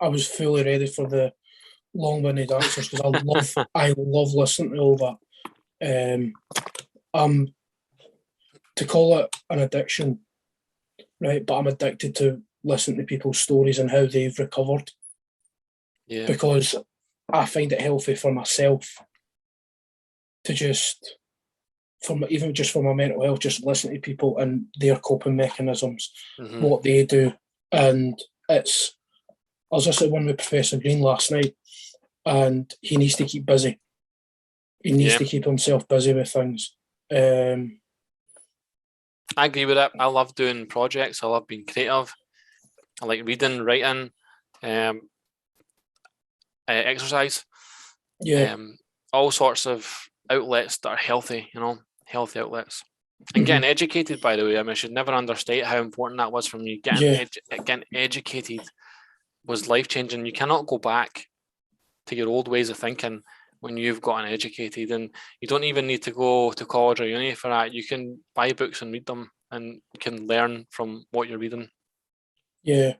I was fully ready for the long-winded answers because I love listening to all that. Um, to call it an addiction, right? But I'm addicted to listening to people's stories and how they've recovered yeah, because I find it healthy for myself to just, even just for my mental health, just listen to people and their coping mechanisms, hmm what they do, and it's. I was listening to one with Professor Green last night, and he needs to keep busy. He needs yeah. to keep himself busy with things. Um, I agree with it. I love doing projects. I love being creative. I like reading, writing, um, exercise, yeah. all sorts of outlets that are healthy. Healthy outlets. And Mhm. getting educated, by the way, I should never understate how important that was for me. Yeah. Getting educated was life changing. You cannot go back to your old ways of thinking when you've gotten educated, and you don't even need to go to college or uni for that. You can buy books and read them, and you can learn from what you're reading. Yeah.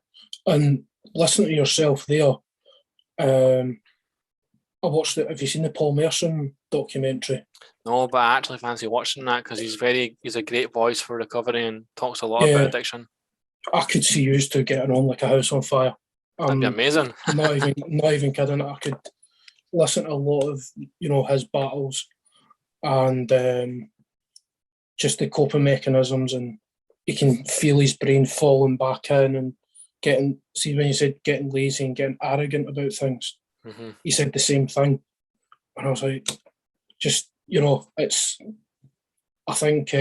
And listen to yourself there. Um, I watched it. Have you seen the Paul Merson documentary? No, but I actually fancy watching that because he's a great voice for recovery and talks a lot about Yeah. addiction. I could see you two getting on like a house on fire. That'd be I'm amazing. not even kidding. I could listen to a lot of his battles and just the coping mechanisms, and you can feel his brain falling back in and getting. See, when you said getting lazy and getting arrogant about things, hmm he said the same thing, and I was like, just it's I think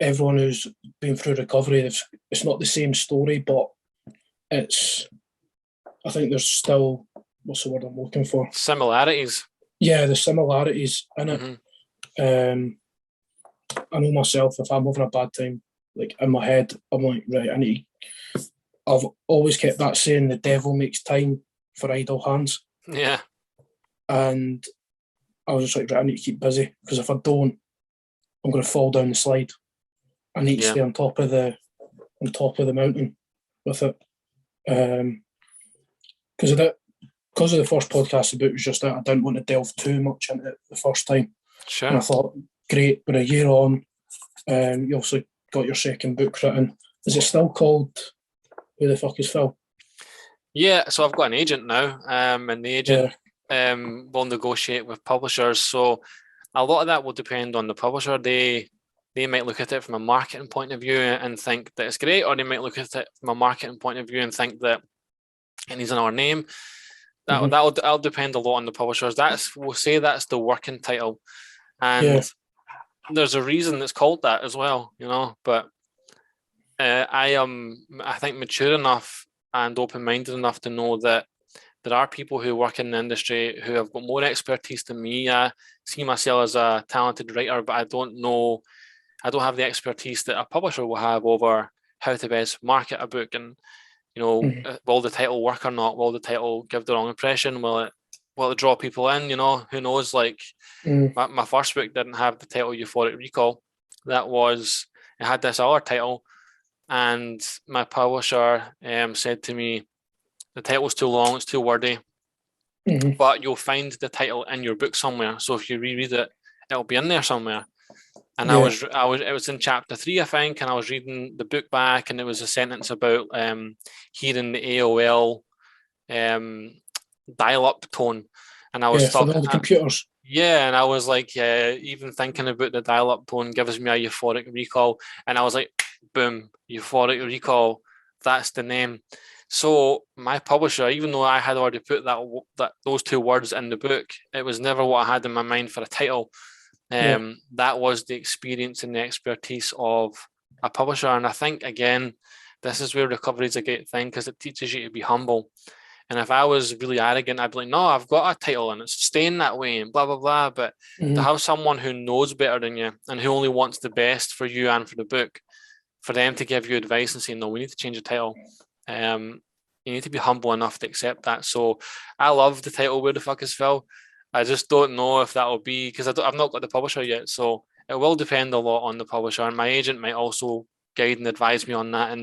everyone who's been through recovery, it's not the same story, but I think there's still, what's the word I'm looking for? Similarities. Yeah, the similarities in it. Mm-hmm. I know myself, if I'm having a bad time, like in my head, I'm like, right, I've always kept that saying, the devil makes time for idle hands. Yeah. And I was just like, right, I need to keep busy, because if I don't, I'm going to fall down the slide. I need to stay on top of the mountain with it. Because of the first podcast about was just that I didn't want to delve too much into it the first time. Sure. And I thought, great, we're a year on. You also got your second book written. Is it still called Who the Fuck is Phil? Yeah, so I've got an agent now, and the agent will negotiate with publishers. So a lot of that will depend on the publisher. They might look at it from a marketing point of view and think that it's great, or they might look at it from a marketing point of view and think that it needs another name. That'll depend a lot on the publishers. We'll say that's the working title, and there's a reason it's called that as well, you know. But I am, I think, mature enough and open-minded enough to know that there are people who work in the industry who have got more expertise than me. I see myself as a talented writer, but I don't have the expertise that a publisher will have over how to best market a book. And, you know, will the title work or not? Will the title give the wrong impression? Will it draw people in? You know, who knows? Like my first book didn't have the title Euphoric Recall. It had this other title, and my publisher said to me, the title's too long, it's too wordy, but you'll find the title in your book somewhere. So if you reread it, it'll be in there somewhere. And it was in chapter 3, I think, and I was reading the book back, and it was a sentence about hearing the AOL dial-up tone, and I was talking for all the computers. Yeah, and I was like, even thinking about the dial-up tone gives me a euphoric recall, and I was like, boom, euphoric recall, that's the name. So my publisher, even though I had already put those two words in the book, it was never what I had in my mind for a title. That was the experience and the expertise of a publisher. And I think, again, this is where recovery is a great thing, because it teaches you to be humble. And if I was really arrogant, I'd be like, no, I've got a title and it's staying that way and blah, blah, blah. But to have someone who knows better than you and who only wants the best for you and for the book, for them to give you advice and say, no, we need to change the title. You need to be humble enough to accept that. So I love the title, Where the Fuck is Phil? I just don't know if that will be, because I've not got the publisher yet. So it will depend a lot on the publisher. And my agent might also guide and advise me on that.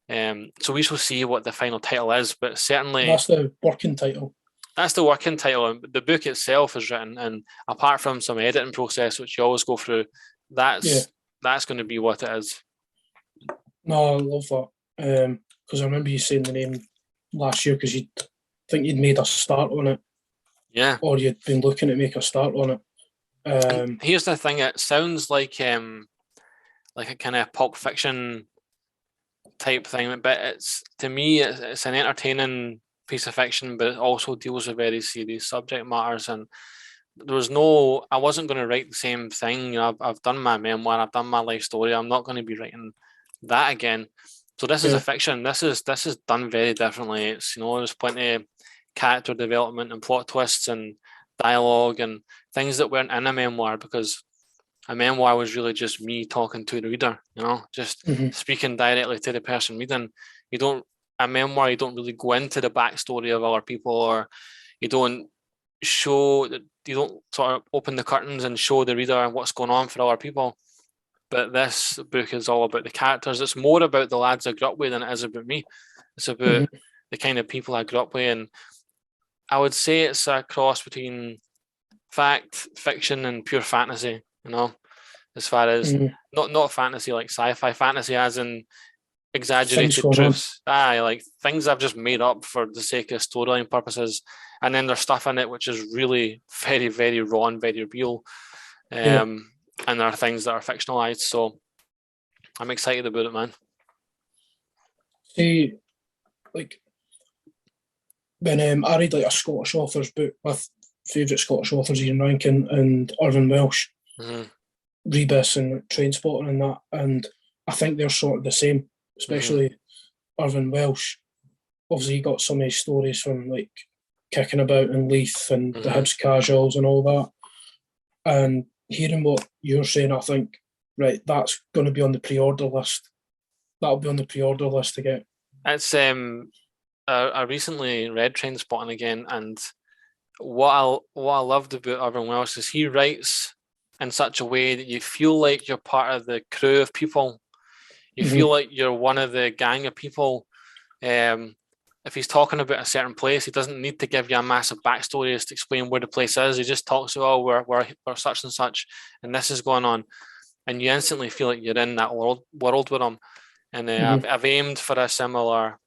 And so we shall see what the final title is. But certainly... That's the working title. That's the working title. The book itself is written, and apart from some editing process, which you always go through, that's going to be what it is. No, I love that. Because I remember you saying the name last year, because you'd made a start on it. Yeah. Or you'd been looking to make a start on it. Here's the thing, it sounds like a kind of Pulp Fiction type thing, but to me it's an entertaining piece of fiction, but it also deals with very serious subject matters. And I wasn't going to write the same thing. You know, I've done my memoir, I've done my life story. I'm not going to be writing that again. So this is a fiction. This is done very differently. It's, you know, there's plenty of character development and plot twists and dialogue and things that weren't in a memoir, because a memoir was really just me talking to the reader, you know, just speaking directly to the person reading. A memoir, you don't really go into the backstory of other people, or you don't sort of open the curtains and show the reader what's going on for other people. But this book is all about the characters. It's more about the lads I grew up with than it is about me. It's about the kind of people I grew up with. And I would say it's a cross between fact, fiction, and pure fantasy, you know, as far as not fantasy like sci-fi, fantasy as in exaggerated truths. Like things I've just made up for the sake of storyline purposes. And then there's stuff in it which is really very, very raw and very real. And there are things that are fictionalized. So I'm excited about it, man. See, like when I read like a Scottish author's book, with favourite Scottish authors, Ian Rankin and Irvin Welsh, Rebus and Trainspotting and that, and I think they're sort of the same, especially Irvin Welsh. Obviously, you got some of his stories from like kicking about in Leith and the Hibs casuals and all that. And hearing what you're saying, I think, right, that's going to be on the pre-order list. That'll be on the pre-order list to get. It's I recently read Trainspotting again, and what I loved about Irvin Welsh is he writes in such a way that you feel like you're part of the crew of people. You feel like you're one of the gang of people. If he's talking about a certain place, he doesn't need to give you a massive backstory to explain where the place is. He just talks about, oh, we're such and such, and this is going on, and you instantly feel like you're in that world with him. And I've aimed for a similar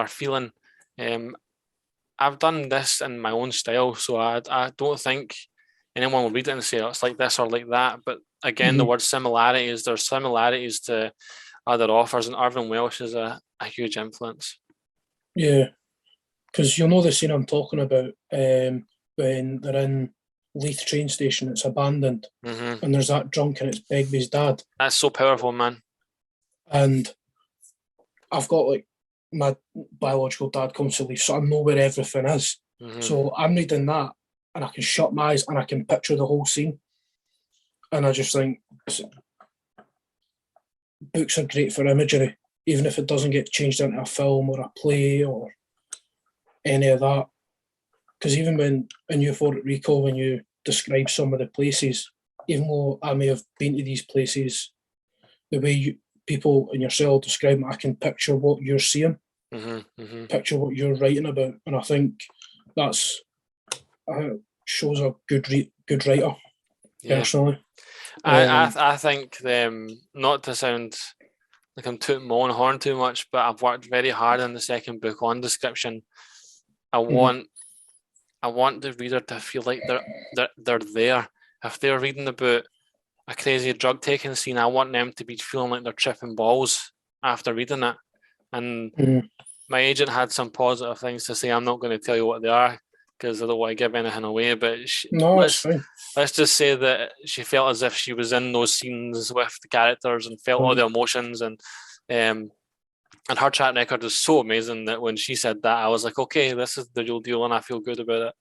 feeling. I've done this in my own style, so I don't think anyone will read it and say, oh, it's like this or like that. But again, the word similarities, there's similarities to other authors, and Irvin Welsh is a huge influence. Yeah, because you'll know the scene I'm talking about when they're in Leith train station, it's abandoned, and there's that drunk and it's Begbie's dad. That's so powerful, man. And I've got like my biological dad comes to Leith, so I know where everything is. So I'm reading that and I can shut my eyes and I can picture the whole scene. And I just think books are great for imagery, even if it doesn't get changed into a film or a play or any of that. Because even when in Euphoric Recall, when you describe some of the places, even though I may have been to these places, the way people in your cell describe them, I can picture what you're seeing, picture what you're writing about. And I think that's shows a good writer, personally. I think not to sound like I'm tooting my own horn too much, but I've worked very hard on the second book on description. I want the reader to feel like they're there. If they're reading about a crazy drug taking scene, I want them to be feeling like they're tripping balls after reading it. And my agent had some positive things to say. I'm not going to tell you what they are because I don't want to give anything away. But let's just say that she felt as if she was in those scenes with the characters and felt all the emotions. And her track record is so amazing that when she said that, I was like, okay, this is the real deal, and I feel good about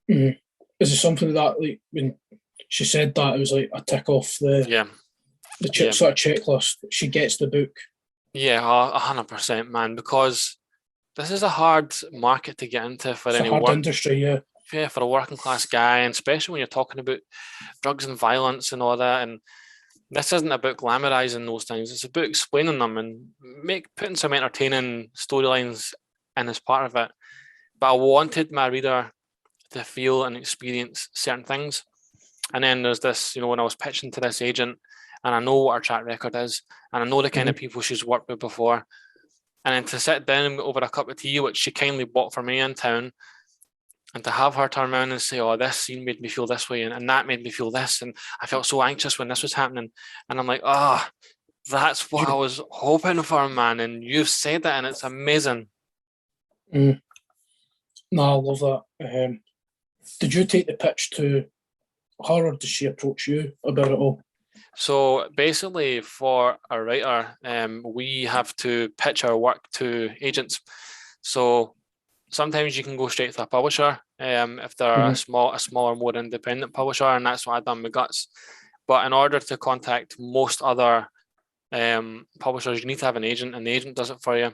it. Is it something that, like, when she said that, it was like a tick off the sort of checklist? She gets the book. Yeah, 100%, man, because this is a hard market to get into for it's any a hard work. Industry, yeah, for a working class guy, and especially when you're talking about drugs and violence and all that. And this isn't about glamorizing those things; it's about explaining them and putting some entertaining storylines in as part of it. But I wanted my reader to feel and experience certain things. And then there's this, when I was pitching to this agent, and I know what her track record is, and I know the kind of people she's worked with before, and then to sit down over a cup of tea, which she kindly bought for me in town, and to have her turn around and say, oh, this scene made me feel this way, and that made me feel this, and I felt so anxious when this was happening, and I'm like, that's what I was hoping for, man, and you've said that, and it's amazing. No, I love that. Did you take the pitch to her, or did she approach you about it all? So basically, for a writer, we have to pitch our work to agents. So sometimes you can go straight to a publisher if they're a smaller, more independent publisher, and that's what I've done with Guts. But in order to contact most other publishers, you need to have an agent, and the agent does it for you.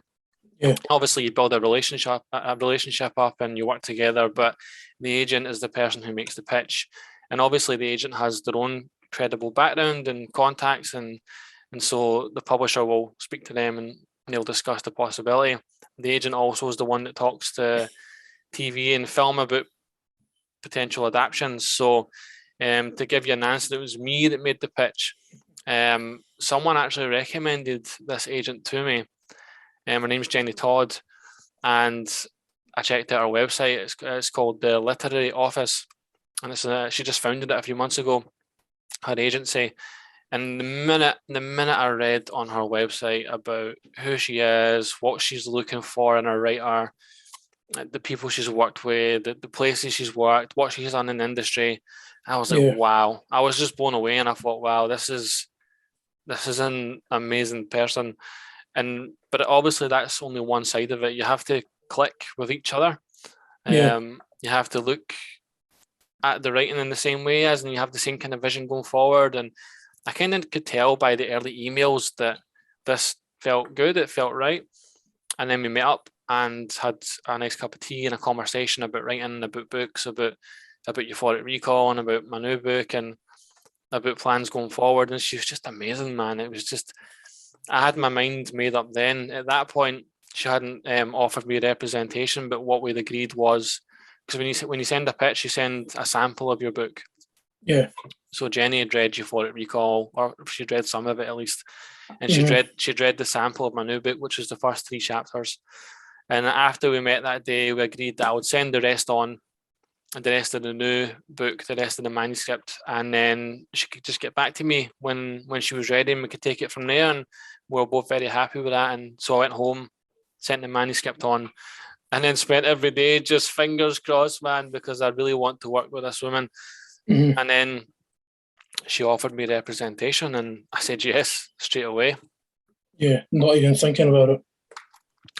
Yeah. Obviously, you build a relationship up, and you work together. But the agent is the person who makes the pitch, and obviously, the agent has their own credible background and contacts, and so the publisher will speak to them and they'll discuss the possibility. The agent also is the one that talks to TV and film about potential adaptations. So to give you an answer, it was me that made the pitch. Someone actually recommended this agent to me. Her name's Jenny Todd, and I checked out her website. It's called the Literary Office, and she just founded it a few months ago, her agency. And the minute I read on her website about who she is, what she's looking for in a writer, the people she's worked with, the places she's worked, what she's done in the industry, I was like, wow. I was just blown away, and I thought, wow, this is an amazing person. But obviously that's only one side of it. You have to click with each other. You have to look at the writing in the same way as, and you have the same kind of vision going forward. And I kind of could tell by the early emails that this felt good, it felt right. And then we met up and had a nice cup of tea and a conversation about writing, about books, about Euphoric Recall, and about my new book, and about plans going forward. And she was just amazing, man. It was just, I had my mind made up then. At that point, she hadn't offered me representation, but what we'd agreed was, because when you send a pitch, you send a sample of your book. Yeah. So Jenny had read Euphoric Recall, or she'd read some of it at least, and she'd read the sample of my new book, which was the first 3 chapters. And after we met that day, we agreed that I would send the rest on, the rest of the new book, the rest of the manuscript, and then she could just get back to me when she was ready, and we could take it from there. And we were both very happy with that. And so I went home, sent the manuscript on, and then spent every day just fingers crossed, man, because I really want to work with this woman. And then she offered me representation, and I said yes straight away. Yeah, not even thinking about it.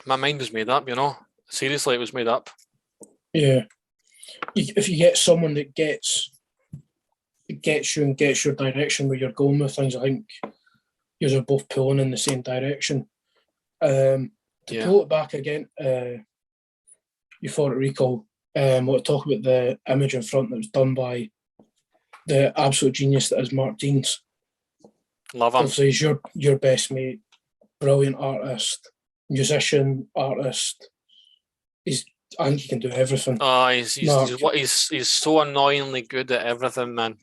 My mind was made up, Seriously, it was made up. Yeah. If you get someone that gets you and gets your direction where you're going with things, I think you're both pulling in the same direction. To pull it back again, Euphoric Recall, I want to talk about the image in front that was done by the absolute genius that is Mark Deans. Love him. Obviously, he's your best mate, brilliant artist, musician, artist. I think he can do everything. Oh, he's so annoyingly good at everything, man.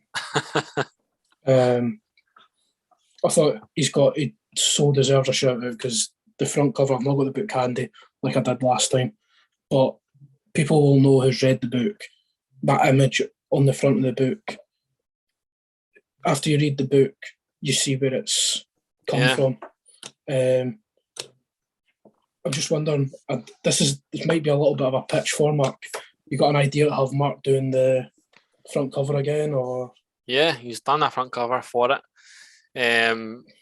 I thought he so deserves a shout out, because the front cover, I've not got the book handy like I did last time, but people will know who's read the book. That image on the front of the book, after you read the book, you see where it's come from. I'm just wondering, this might be a little bit of a pitch for Mark. You got an idea to have Mark doing the front cover again, or? Yeah, he's done a front cover for it,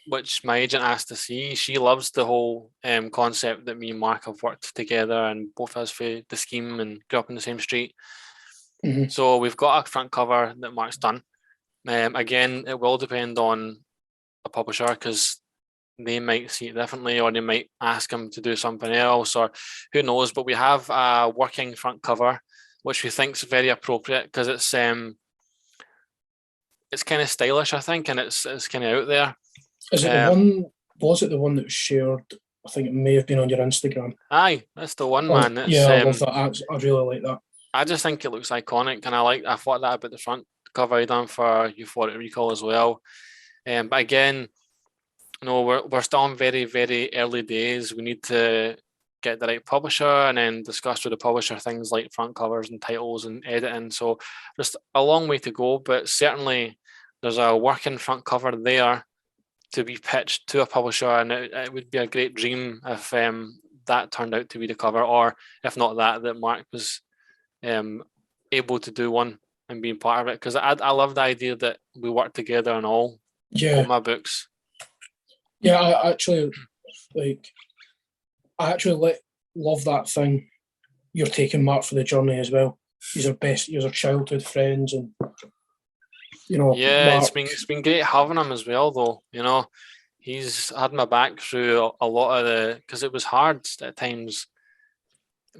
which my agent asked to see. She loves the whole concept that me and Mark have worked together, and both of us for the scheme and grew up in the same street. So we've got a front cover that Mark's done. Again, it will depend on a publisher, because they might see it differently, or they might ask him to do something else, or who knows. But we have a working front cover, which we think is very appropriate, because it's kind of stylish, I think, and it's kind of out there. Is it the one? Was it the one that was shared? I think it may have been on your Instagram. Aye, that's the one, man. I love that. I really like that. I just think it looks iconic, and I thought that about the front cover I done for Euphoric Recall as well. But again, we're still in very, very early days. We need to get the right publisher, and then discuss with the publisher things like front covers and titles and editing. So just a long way to go, but certainly there's a working front cover there to be pitched to a publisher, and it would be a great dream if that turned out to be the cover, or if not that Mark was able to do one and being part of it, because I love the idea that we work together on all my books. Yeah, I actually love that thing. You're taking Mark for the journey as well. He's our childhood friends, and Yeah, Mark, it's been great having him as well, though. He's had my back through a lot of because it was hard at times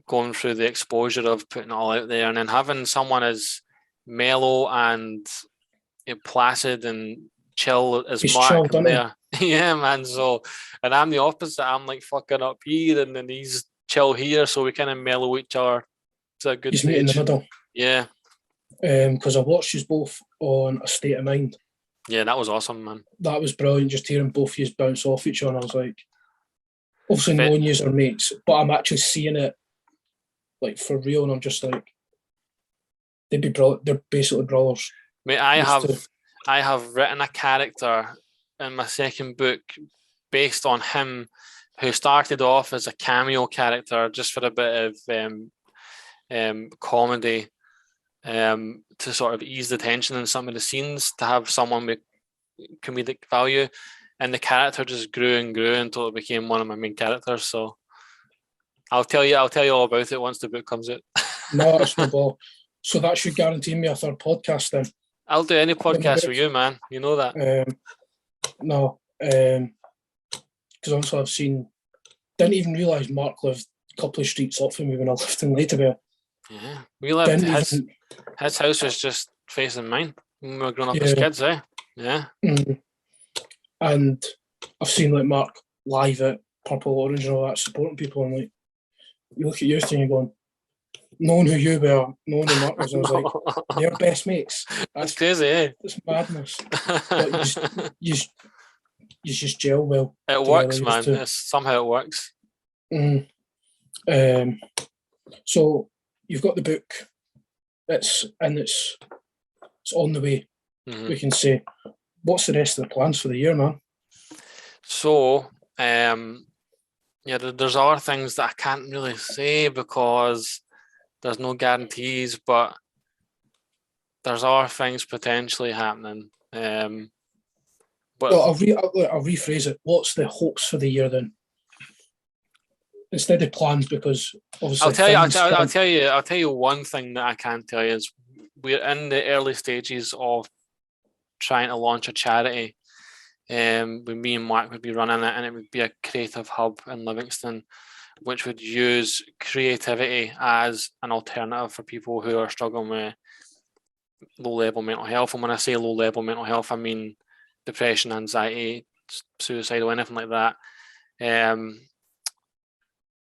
going through the exposure of putting it all out there, and then having someone as mellow and placid and chill as Mark there. Yeah, man. So, and I'm the opposite. I'm like fucking up here, and then he's chill here. So we kind of mellow each other. It's a good meet in the middle. Yeah. Because I watched you both on A State of Mind. Yeah, that was awesome, man. That was brilliant. Just hearing both of you bounce off each other, I was like, obviously knowing you are mates, but I'm actually seeing it like for real, and I'm just like, they'd be brilliant. They're basically brothers. Mate, I have written a character in my second book based on him, who started off as a cameo character just for a bit of comedy, to sort of ease the tension in some of the scenes, to have someone with comedic value, and the character just grew and grew until it became one of my main characters. So I'll tell you all about it once the book comes out. No, that's no ball. So that should guarantee me a third podcast then. I'll do any podcast for you, man. You know that. No, because also I've seen, didn't even realise Mark lived a couple of streets up from me when I lived in Laterville. Yeah, we lived, his house was just facing mine when we were growing up as kids, eh? Yeah. And I've seen like Mark live at Purple Orange and all that, supporting people, and like, you look at you and you're going, knowing who you were, knowing who Mark was, I was like, they're best mates. That's crazy, eh? It's madness. But you just gel well. It works, man. Somehow it works. So you've got the book. It's on the way. We can say. What's the rest of the plans for the year, man? So, there's other things that I can't really say because there's no guarantees, but there's other things potentially happening. But I'll rephrase it. What's the hopes for the year then? Instead of plans, because obviously I'll tell you one thing that I can tell you is we're in the early stages of trying to launch a charity. With me and Mark would be running it, and it would be a creative hub in Livingston, which would use creativity as an alternative for people who are struggling with low-level mental health. And when I say low-level mental health, I mean depression, anxiety, suicidal, anything like that.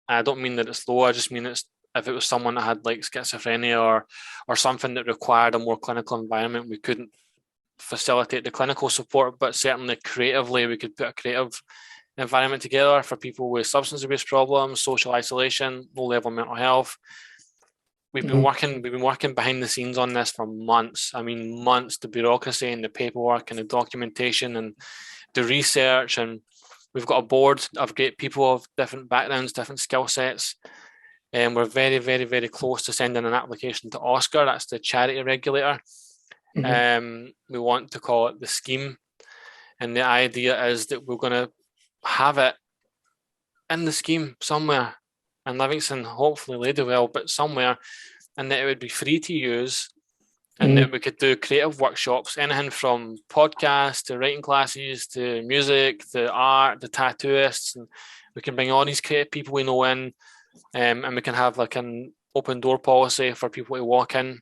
I don't mean that it's low, I just mean it's if it was someone that had like schizophrenia or something that required a more clinical environment, we couldn't facilitate the clinical support, but certainly creatively we could put a creative environment together for people with substance abuse problems, social isolation, low-level mental health. We've been working behind the scenes on this for months. I mean, months, the bureaucracy and the paperwork and the documentation and the research. And we've got a board of great people of different backgrounds, different skill sets. And we're very, very, very close to sending an application to Oscar. That's the charity regulator. We want to call it the scheme. And the idea is that we're going to have it in the scheme somewhere in Livingston, hopefully Ladywell, but somewhere, and that it would be free to use, and that we could do creative workshops, anything from podcasts to writing classes to music to art to tattooists, and we can bring all these creative people we know in, and we can have like an open door policy for people to walk in.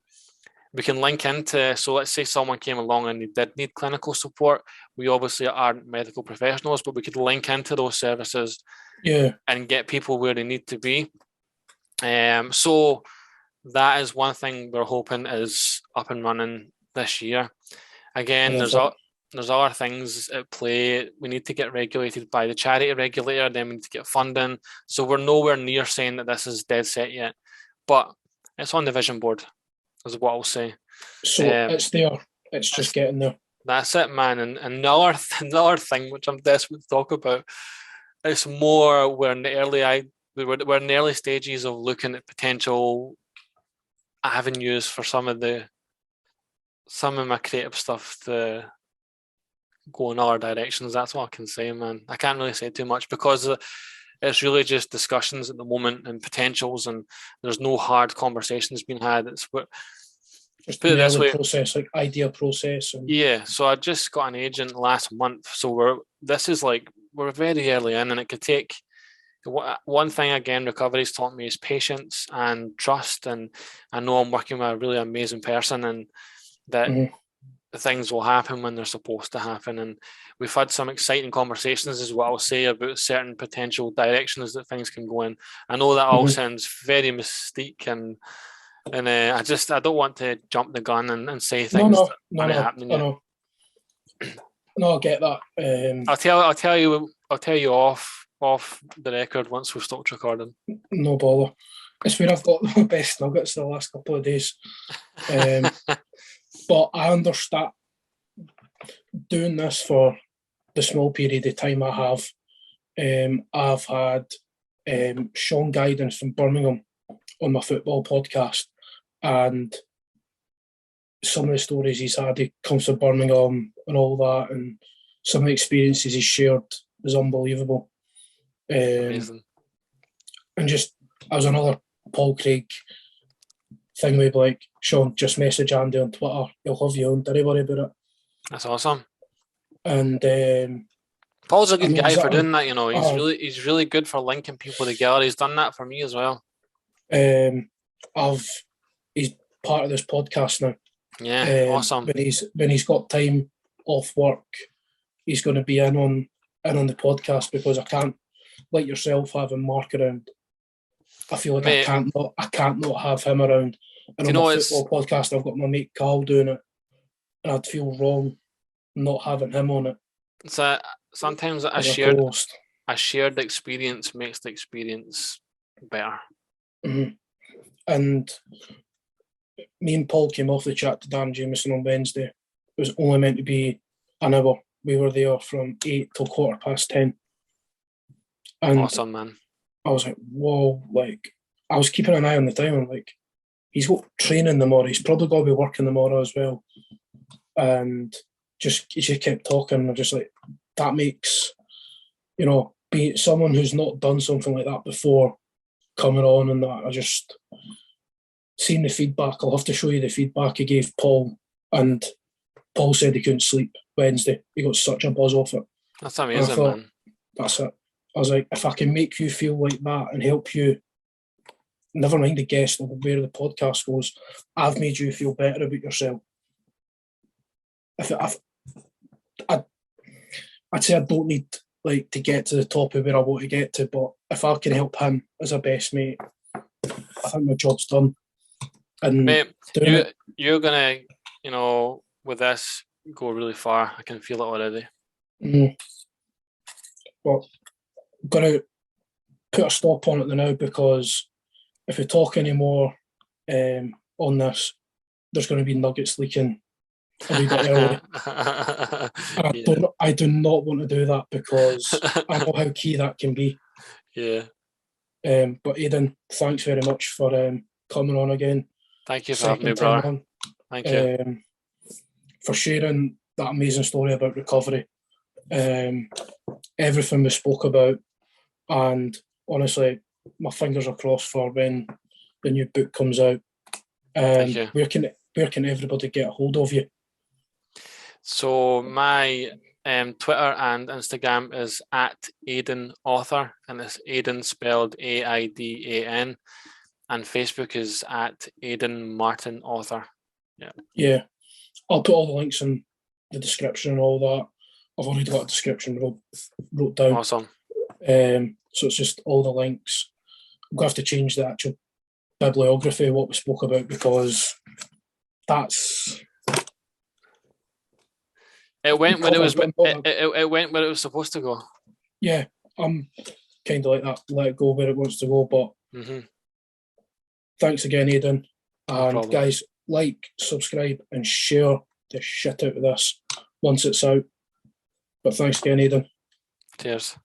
We can link into, so let's say someone came along and they did need clinical support. We obviously aren't medical professionals, but we could link into those services and get people where they need to be. So that is one thing we're hoping is up and running this year. Again, there's other things at play. We need to get regulated by the charity regulator, then we need to get funding. So we're nowhere near saying that this is dead set yet, but it's on the vision board, is what I'll say. So it's there. It's just getting there. That's it, man. And another thing which I'm desperate to talk about, it's more we're in the early stages of looking at potential avenues for some of my creative stuff to go in other directions. That's what I can say, man. I can't really say too much because it's really just discussions at the moment and potentials, and there's no hard conversations being had. It's just put it this way, process, like idea process. So I just got an agent last month, so we're very early in, and it could take. One thing again, recovery's taught me is patience and trust, and I know I'm working with a really amazing person, and that things will happen when they're supposed to happen. And we've had some exciting conversations, is what I'll say, about certain potential directions that things can go in. I know that all sounds very mystique, and I don't want to jump the gun and say things that aren't happening yet. No, I get that. I'll tell you off the record once we've stopped recording. No bother. It's where I've got the best nuggets the last couple of days. But I understand doing this for the small period of time I have. I've had Sean Guidance from Birmingham on my football podcast, and some of the stories he's had. He comes from Birmingham and all that, and some of the experiences he's shared is unbelievable. Amazing. And just as another Paul Craig thing, we'd be like, Sean, just message Andy on Twitter. He'll have you on. Don't worry about it. That's awesome. And Paul's a good guy for doing that. He's really good for linking people together. He's done that for me as well. He's part of this podcast now. Yeah, awesome. When he's got time off work, he's going to be in on the podcast, because I can't, like yourself, having Mark around. I feel like I can't not have him around. And on my football podcast, I've got my mate Carl doing it, and I'd feel wrong not having him on it. So sometimes a shared experience makes the experience better. Mm-hmm. And me and Paul came off the chat to Dan Jameson on Wednesday. It was only meant to be an hour. We were there from 8 till 10:15. And awesome, man. I was like, whoa, like, I was keeping an eye on the time. I'm like, he's got training tomorrow. He's probably got to be working tomorrow as well. And he just kept talking. I'm just like, that makes, be someone who's not done something like that before coming on and that. I just seen the feedback. I'll have to show you the feedback he gave Paul. And Paul said he couldn't sleep Wednesday. He got such a buzz off it. That's amazing, man. That's it. I was like, if I can make you feel like that and help you, never mind the guest or where the podcast goes, I've made you feel better about yourself. I'd say I don't need to get to the top of where I want to get to, but if I can help him as a best mate, I think my job's done. And mate, you're gonna, with this, go really far. I can feel it already. Mm. But I'm going to put a stop on it now, because if we talk anymore on this, there's going to be nuggets leaking a wee bit early. And I do not want to do that, because I know how key that can be. Yeah. But Aidan, thanks very much for coming on again. Thank you for having me, brother. Thank you. For sharing that amazing story about recovery. Everything we spoke about, and honestly, my fingers are crossed for when the new book comes out. Thank you. Where can everybody get a hold of you? So my Twitter and Instagram is at Aidan Author, and it's Aidan spelled AIDAN, and Facebook is at Aidan Martin Author. Yeah, I'll put all the links in the description and all that. I've already got a description wrote down. Awesome. So it's just all the links. I'm going to have to change the actual bibliography of what we spoke about, because that's... It went where it was supposed to go. Yeah, I'm kind of like that. Let it go where it wants to go. But thanks again, Aidan. And guys, subscribe, and share the shit out of this once it's out. But thanks again, Aidan. Cheers.